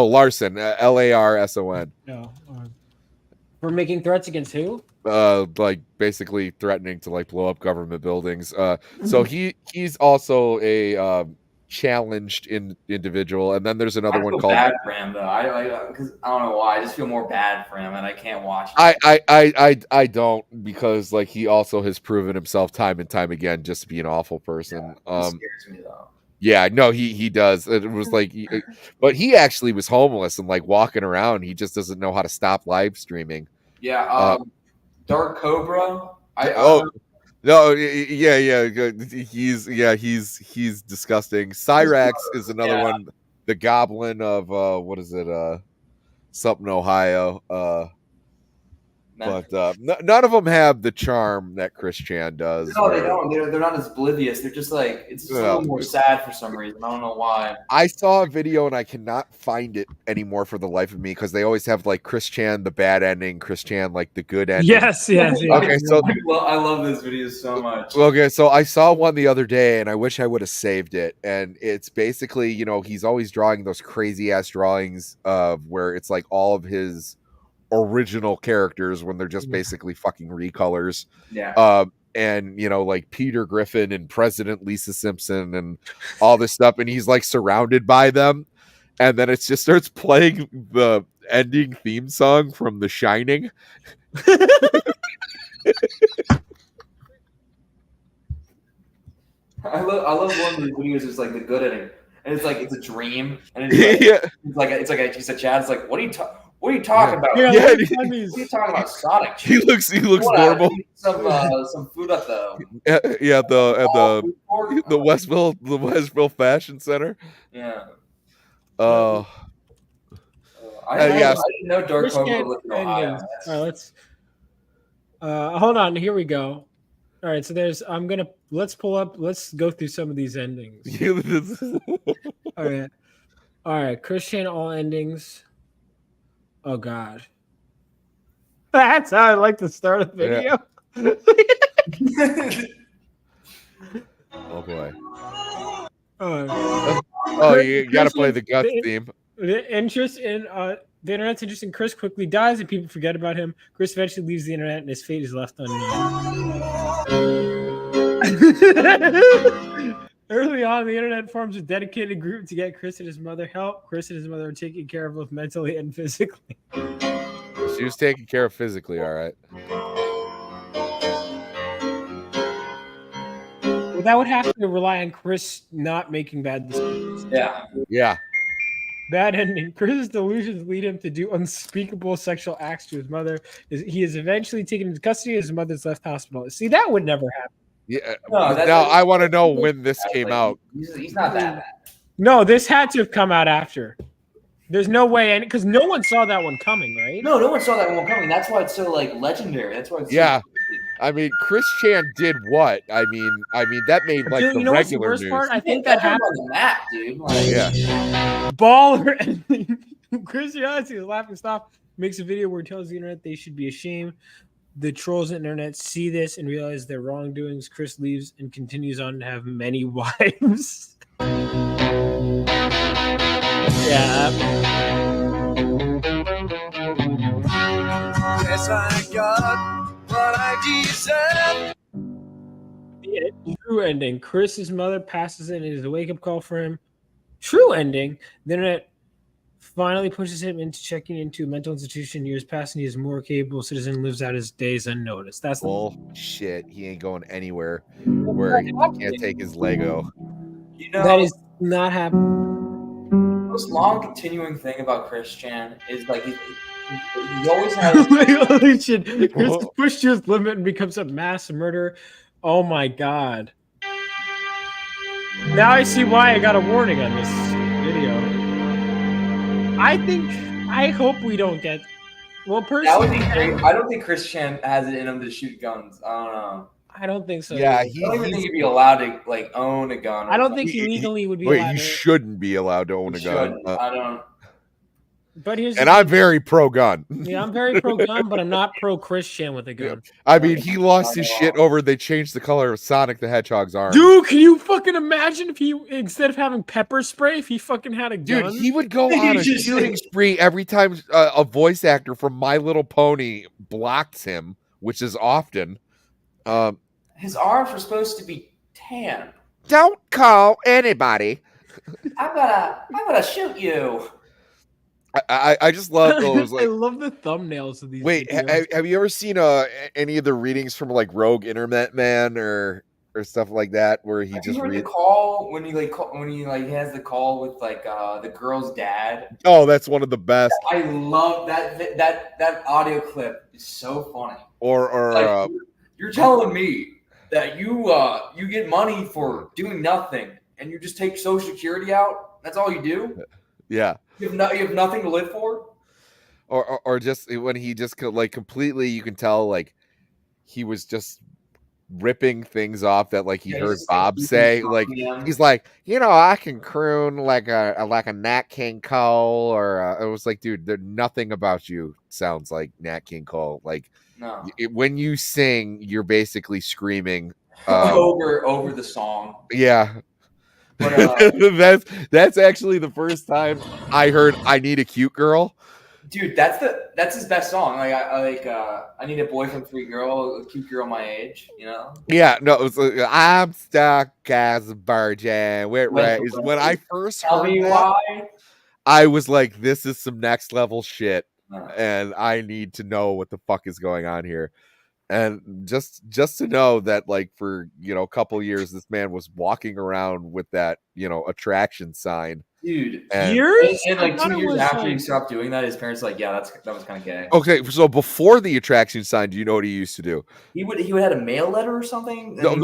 Larson. Larson. No. For making threats against who? Like basically threatening to like blow up government buildings. So he's also a challenged individual, and then there's another one called bad for him though. Because I don't know why, I just feel more bad for him, and I can't watch it. I don't, because like he also has proven himself time and time again just to be an awful person. It scares me though. Yeah, no, he does. It was like, but he actually was homeless and like walking around. He just doesn't know how to stop live streaming. Yeah, Dark Cobra. No, yeah. He's disgusting. Cyrax is another one. The Goblin of what is it? Something Ohio. But none of them have the charm that Chris Chan does. No, they don't. They're not as oblivious. They're just like, it's just a little more sad for some reason. I don't know why. I saw a video and I cannot find it anymore for the life of me because they always have like Chris Chan the bad ending, Chris Chan like the good ending. Yes. Okay, so I love this video so much. Okay, so I saw one the other day and I wish I would have saved it. And it's basically, you know, he's always drawing those crazy ass drawings of where it's like all of his original characters when they're just basically fucking recolors. Yeah. And you know, like Peter Griffin and President Lisa Simpson and all this stuff, and he's like surrounded by them, and then it just starts playing the ending theme song from The Shining. I love one of the videos. It's like the good ending, and it's like it's a dream, and it's like it's like a chat. It's like, what are you talking about? Yeah, what are you talking about, Sonic? He looks normal. Some food at the the Westville Fashion Center. Yeah. I didn't know Dark Clover lived in Ohio. All right, let's hold on. Here we go. All right, so let's go through some of these endings. All right. Christian, all endings. Oh God, that's how I like to start a video. Oh boy. You got to play the Guts theme. The internet's interest in Chris quickly dies and people forget about him. Chris eventually leaves the internet and his fate is left unknown. Early on, the internet forms a dedicated group to get Chris and his mother help. Chris and his mother are taken care of both mentally and physically. She was taken care of physically, all right. Well, that would have to rely on Chris not making bad decisions. Yeah. Bad ending. Chris's delusions lead him to do unspeakable sexual acts to his mother. He is eventually taken into custody as his mother's left hospital. See, that would never happen. Yeah. Now I want to know when this came out. He's not that bad. No, this had to have come out after. There's no way, because no one saw that one coming, right? No one saw that one coming. That's why it's so like legendary. That's why it's I mean, Chris Chan did what? I mean that made like the regular what's the worst news. part? I think that happened on the map, dude. Baller ending. Chris Chan, his laughing stop, makes a video where he tells the internet they should be ashamed. The trolls on the internet see this and realize their wrongdoings. Chris leaves and continues on to have many wives. Yeah. Yes, I got what I deserve. The true ending. Chris's mother passes in and is a wake-up call for him. True ending. The internet finally pushes him into checking into a mental institution. Years pass and he is more capable citizen, lives out his days unnoticed. That's bullshit. He ain't going anywhere where he can't take his Lego. You know, that is not happening. The most long continuing thing about Chris Chan is like he always has. Holy shit! Chris pushed to his limit and becomes a mass murderer. Oh my god! Now I see why I got a warning on this video. I hope we don't get. Well, personally, that would be great. I don't think Chris Chan has it in him to shoot guns. I don't know. I don't think so. Yeah, I don't even think he'd be allowed to like own a gun. I don't think he legally would be allowed. He shouldn't be allowed to own a gun. I don't. But I'm very pro gun. Yeah, I'm very pro gun, but I'm not pro Christian with a gun. I mean, he lost his shit over they changed the color of Sonic the Hedgehog's arm. Dude, can you fucking imagine if he, instead of having pepper spray, if he fucking had a gun? Dude, he would go on a shooting spree every time a voice actor from My Little Pony blocks him, which is often. His arms were supposed to be tan. Don't call anybody. I'm gonna shoot you. I just love those. Like, I love the thumbnails of these. Wait, have you ever seen any of the readings from like Rogue Internet Man or stuff like that, where he just reads the call when he has the call with like the girl's dad? Oh, that's one of the best. I love that audio clip. Is so funny. Or like, you're telling me that you get money for doing nothing and you just take Social Security out? That's all you do? Yeah. You have nothing to live for? or just when he just like completely, you can tell like he was just ripping things off that like he Yeah, heard he's Bob just say. Like him. he's like, I can croon like a Nat King Cole, or it was like, dude, nothing about you sounds like Nat King Cole. Like No. when you sing, you're basically screaming over the song. Yeah. But, that's actually the first time I heard "I Need a Cute Girl." Dude, that's his best song. Like I need a boyfriend, free girl, a cute girl my age. You know. Yeah, no, it was I'm stuck as a virgin. Right, is when I first heard that, why. I was like, "This is some next level shit," and I need to know what the fuck is going on here. And just to know that, like, for a couple years, this man was walking around with that attraction sign, dude. Years, and like 2 years after he stopped doing that, his parents were like, yeah, that was kind of gay. Okay, so before the attraction sign, do you know what he used to do? He would have a mail letter or something. No.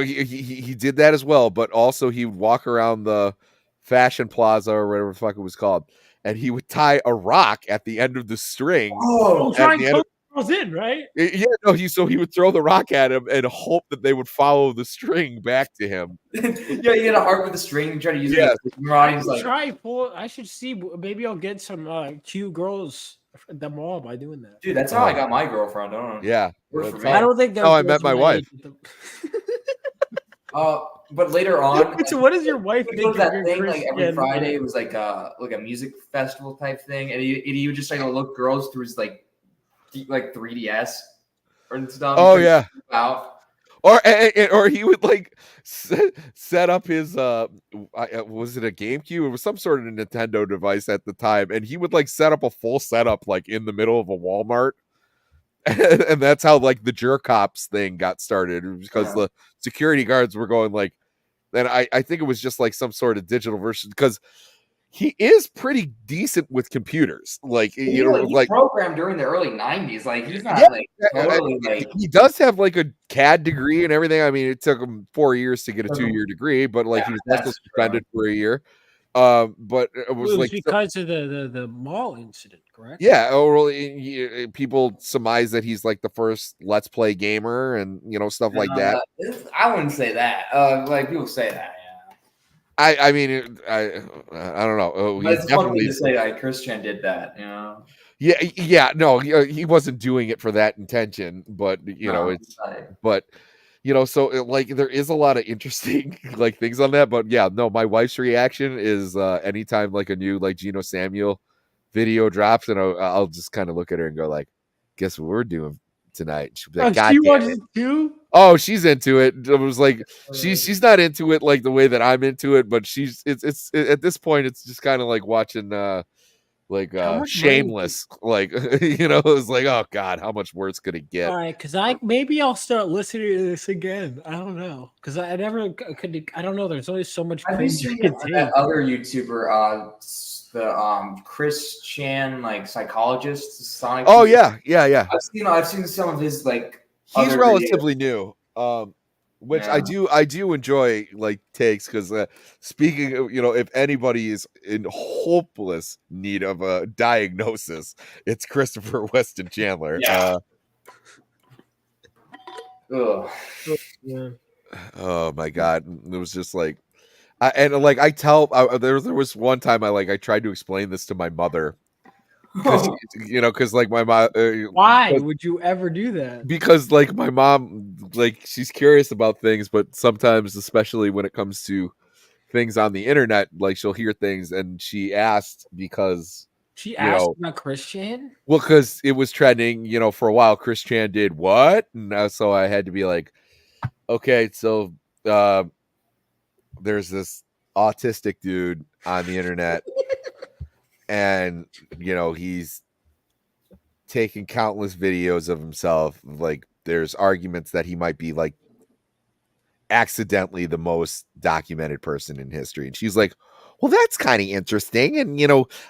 He did that as well, but also he would walk around the Fashion Plaza or whatever the fuck it was called, and he would tie a rock at the end of the string. Trying to girls in, right? Yeah, no. He would throw the rock at him and hope that they would follow the string back to him. Yeah, you get a heart with the string and try to use it. I should see. Maybe I'll get some cute girls at the mall by doing that. Dude, that's how I got my girlfriend. I don't know. Yeah, I don't think that's how I met my wife. But later on, so what does your wife think? That thing like every Friday it was like a music festival type thing, and he would just like look girls through his like 3DS or stuff. Oh yeah. Out. Or he would like set up his was it a GameCube? It was some sort of Nintendo device at the time, and he would like set up a full setup like in the middle of a Walmart. And that's how like the jerk cops thing got started, because the security guards were going like, and I think it was just like some sort of digital version, because he is pretty decent with computers. Like he programmed during the early 90s. Like he's not totally like, he does have like a CAD degree and everything. I mean, it took him 4 years to get a 2-year degree, but like he was also suspended for a year. But it was like because of the mall incident, correct? Yeah, people surmise that he's like the first Let's Play gamer and stuff like that. I wouldn't say that. Like people say that. I mean, I don't know. It's definitely to say like Christian did that, you know. Yeah, no, he wasn't doing it for that intention, but so like there is a lot of interesting like things on that. But yeah, no, my wife's reaction is anytime like a new like Geno Samuel video drops, and I'll just kind of look at her and go like, "Guess what we're doing tonight?" She'll be like, "God damn it." Too? Oh, she's into it. It was like she's not into it like the way that I'm into it, but it's at this point it's just kind of like watching Shameless, like it's like, oh god, how much worse could it get? All right, because maybe I'll start listening to this again. I don't know, because I never could. I don't know. There's only so much. Have you seen that other YouTuber, the Chris Chan, like psychologist, Sonic? Oh yeah. I've seen some of his like. He's relatively new, which I do enjoy like takes, because speaking of, if anybody is in hopeless need of a diagnosis, it's Christopher Weston Chandler. Yeah. Oh my god, it was just like, there was one time I tried to explain this to my mother. Because like my mom, why would you ever do that? Because like my mom, like she's curious about things, but sometimes, especially when it comes to things on the internet, like she'll hear things, and she asked because she asked about Christian. Well, because it was trending, for a while. Christian did what, and so I had to be like, okay, so there's this autistic dude on the internet. And he's taking countless videos of himself. Like there's arguments that he might be like accidentally the most documented person in history. And she's like, well, that's kind of interesting. And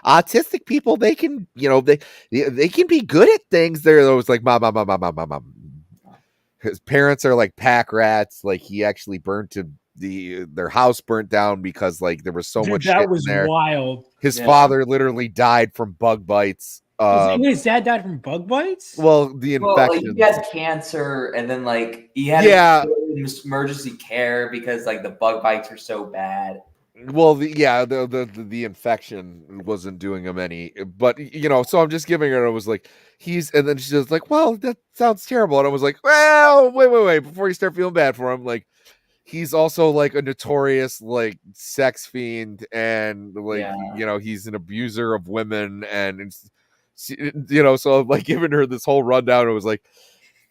autistic people, they can they can be good at things. They're always like, mom. His parents are like pack rats. Like he actually burnt their house burnt down because like there was so much shit in there. Wild. His father literally died from bug bites. His dad died from bug bites? Well, the Well, like infection. he had cancer, and then like he had Yeah. emergency care because like the bug bites were so bad. Well, the infection wasn't doing him any, but so I'm just giving her. I was like, and then she's just like, well, that sounds terrible, and I was like, well, wait, before you start feeling bad for him, like, he's also like a notorious like sex fiend, and like he's an abuser of women, and so I'm like giving her this whole rundown. It was like.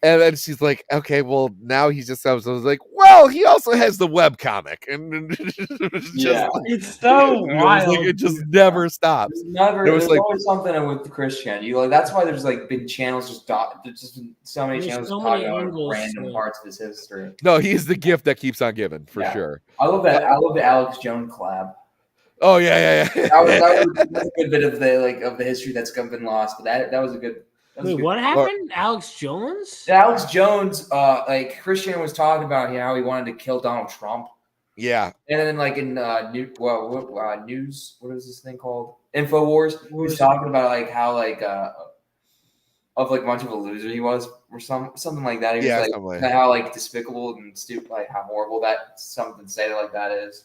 And then she's like, okay, well, now he just I was like, well, he also has the webcomic. And It's so wild. Like, it just never stops. There's like, always something with Christian. That's why there's like big channels there's just been so many channels talking about random parts of his history. No, he's the gift that keeps on giving, for sure. I love that. I love the Alex Jones collab. Oh yeah. That's a good bit of the history that's been lost, but that was a good. Wait, what happened? Alex Jones? Alex Jones, like Christian was talking about how he wanted to kill Donald Trump. Yeah. And then like in news, what is this thing called? InfoWars. He was talking about like how like of like much of a loser he was, or something like that. He was like how like despicable and stupid, like how horrible that something to say like that is,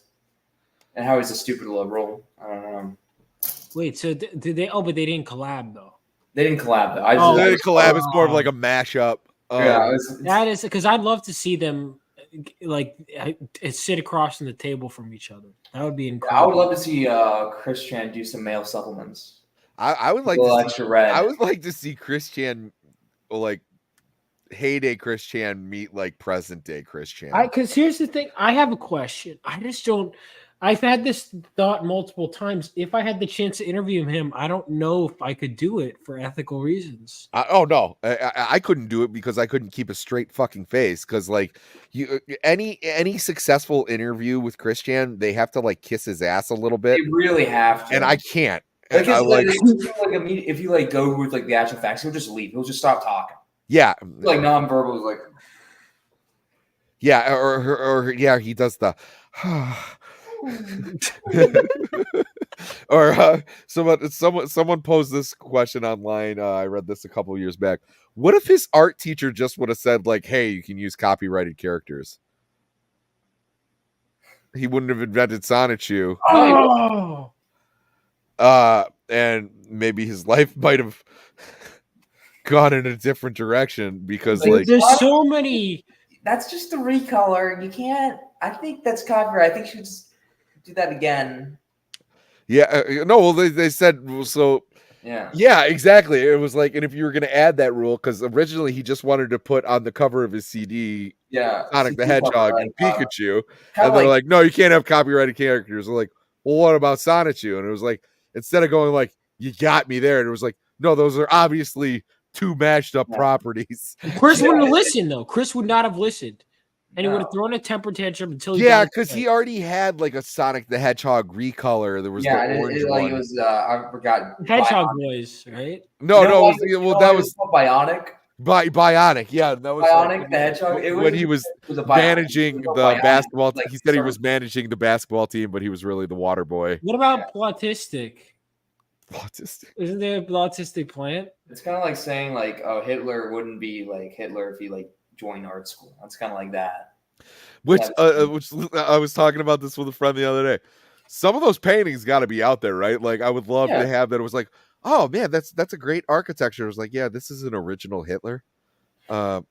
and how he's a stupid liberal. I don't know. Wait, so did they? Oh, but they didn't collab though. They didn't collab though. They didn't collab. It's more of like a mashup. That is because I'd love to see them like sit across from the table from each other. That would be incredible. I would love to see Christian do some male supplements. I would like to see, I would like to see Christian, like heyday Christian meet like present day Christian. Because here's the thing, I have a question. I just don't. I've had this thought multiple times. If I had the chance to interview him, I don't know if I could do it for ethical reasons. No, I couldn't do it because I couldn't keep a straight fucking face. Because like any successful interview with Christian, they have to like kiss his ass a little bit. They really have to, and I can't. If you like go with like the actual facts, he'll just leave. He'll just stop talking. Yeah, like nonverbal is like. Yeah, or he does the. Or someone posed this question online. I read this a couple years back. What if his art teacher just would have said like, "Hey, you can use copyrighted characters"? He wouldn't have invented Sonichu. Oh. And maybe his life might have gone in a different direction because like there's so many. That's just a recolor. You can't. I think that's copyright. I think you should just do that again. Yeah, no. Well, they said so. Yeah, exactly. It was like, and if you were going to add that rule, because originally he just wanted to put on the cover of his CD, Sonic the Hedgehog and Pikachu, and they're like, no, you can't have copyrighted characters. They're like, well, what about Sonichu? And it was like, instead of going like, you got me there, and it was like, no, those are obviously two mashed up properties. Chris wouldn't have listened though. Chris would not have listened. And he would have thrown a temper tantrum until he because he already had like a Sonic the Hedgehog recolor. There was the orange one. It was I forgot. Hedgehog boys, right? No, that was Bionic. Bionic, yeah, that was Bionic the Hedgehog. When he was managing the basketball. He said he was managing the basketball team, but he was really the water boy. What about Plautistic? Plautistic. Isn't there a Plautistic plant? It's kind of like saying like, oh, Hitler wouldn't be like Hitler if he like join art school. That's kind of like that. Which I was talking about this with a friend the other day. Some of those paintings got to be out there, right? Like I would love to have that. It was like, oh man, that's a great architecture. It was like, yeah, this is an original Hitler. Original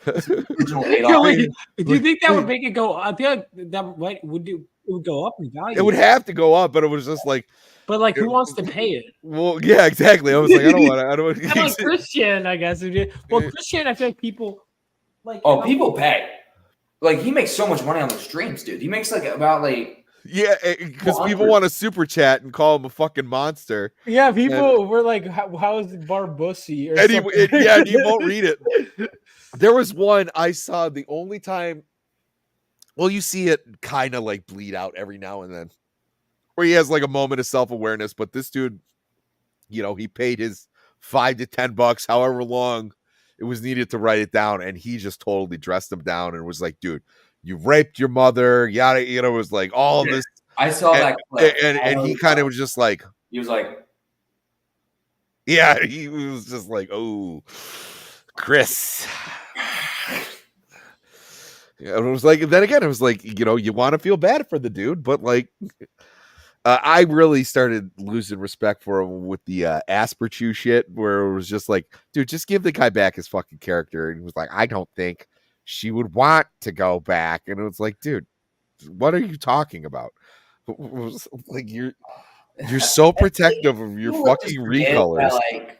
do you think that would make it go? I feel like that would go up in value. It would have to go up, but it was just like. But like, who wants to pay it? Well, yeah, exactly. I was like, I don't want to. I don't want to. Like Christian, I guess. Well, Christian, I feel like people like. Oh, people pay. Like he makes so much money on the streams, dude. He makes like about like. Yeah, because people want to super chat and call him a fucking monster. Yeah, people were like, "How is Barbussy?" Or and he won't read it. There was one I saw the only time. Well, you see it kind of like bleed out every now and then. Where he has like a moment of self-awareness, but this dude, he paid his $5 to $10, however long it was needed to write it down, and he just totally dressed him down and was like, "Dude, you raped your mother, yada." It was like all of this. I saw that clip, and he kind of was just like, he was like, Yeah, he was just like, oh, Chris. Yeah, it was like, then again, it was like, you want to feel bad for the dude, but like, I really started losing respect for him with the Asperchew shit, where it was just like, dude, just give the guy back his fucking character. And he was like, I don't think she would want to go back. And it was like, dude, what are you talking about? It was like, you're so protective of your fucking recolors. Like,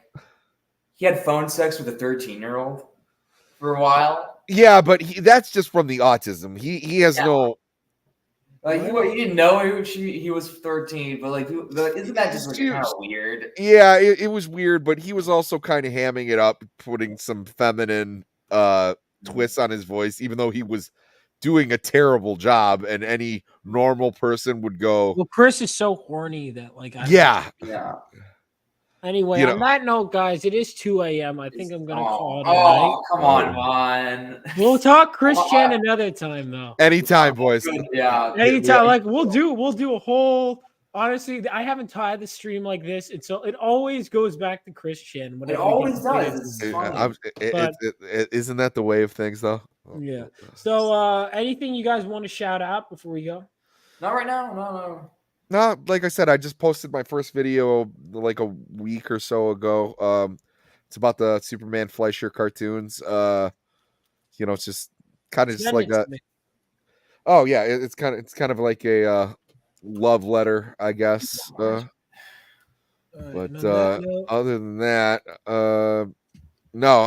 he had phone sex with a 13-year-old for a while. Yeah, but that's just from the autism. He has no. Like he didn't know he was 13, but like, isn't that just like, kind of weird? Yeah, it was weird, but he was also kind of hamming it up, putting some feminine twists on his voice, even though he was doing a terrible job, and any normal person would go. Well, Chris is so horny that like. Yeah. Anyway, on that note, guys, it is 2 a.m. I think I'm gonna call it. Oh, come on, Vaughn. We'll talk Chris Chen another time, though. Anytime, boys. Yeah, anytime. Like we'll do a whole. Honestly, I haven't tied the stream like this. It always goes back to Chris Chen. It always does. Isn't that the way of things, though? Yeah. So, anything you guys want to shout out before we go? Not right now. No. No, like I said, I just posted my first video like a week or so ago. It's about the Superman Fleischer cartoons. It's just kind of just like a. Oh yeah, it's kind of like a love letter, I guess. But other than that, no,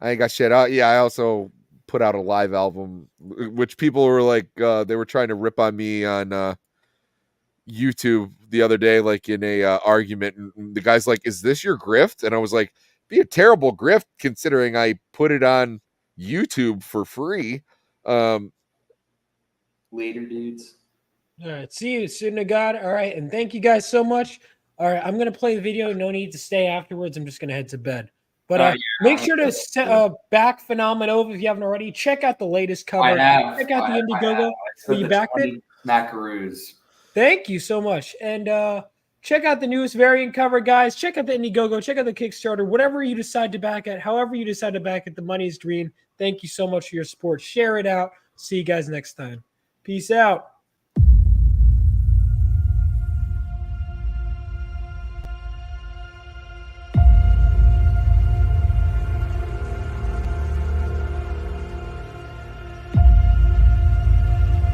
I ain't got shit out. Yeah, I also put out a live album, which people were like, they were trying to rip on me on YouTube the other day, like in a argument, and the guy's like, is this your grift? And I was like, be a terrible grift considering I put it on YouTube for free. Later, dudes. All right, see you soon to God. All right, and thank you guys so much. All right, I'm gonna play the video. No need to stay afterwards. I'm just gonna head to bed. But make sure to back Phenomenova if you haven't already. Check out the latest cover. Check out the Indiegogo. Will you back it? Macaroons. Thank you so much. And check out the newest variant cover, guys. Check out the Indiegogo. Check out the Kickstarter. Whatever you decide to back at, however you decide to back it, the money is green. Thank you so much for your support. Share it out. See you guys next time. Peace out.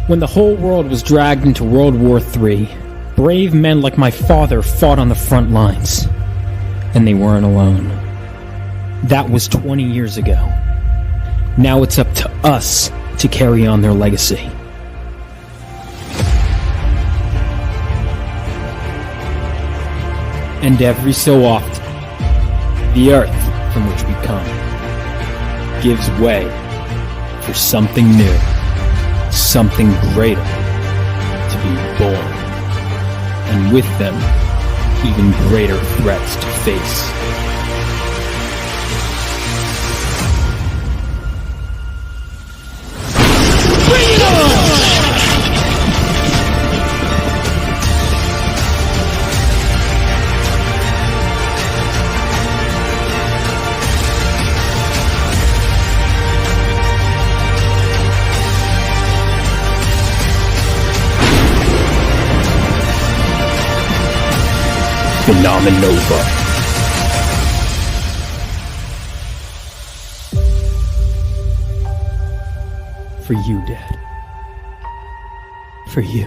When the whole world was dragged into World War III, brave men like my father fought on the front lines. And they weren't alone. That was 20 years ago. Now it's up to us to carry on their legacy. And every so often, the earth from which we come gives way for something new. Something greater to be born, and with them, even greater threats to face. Bring it on! Phenomenova. For you, Dad. For you.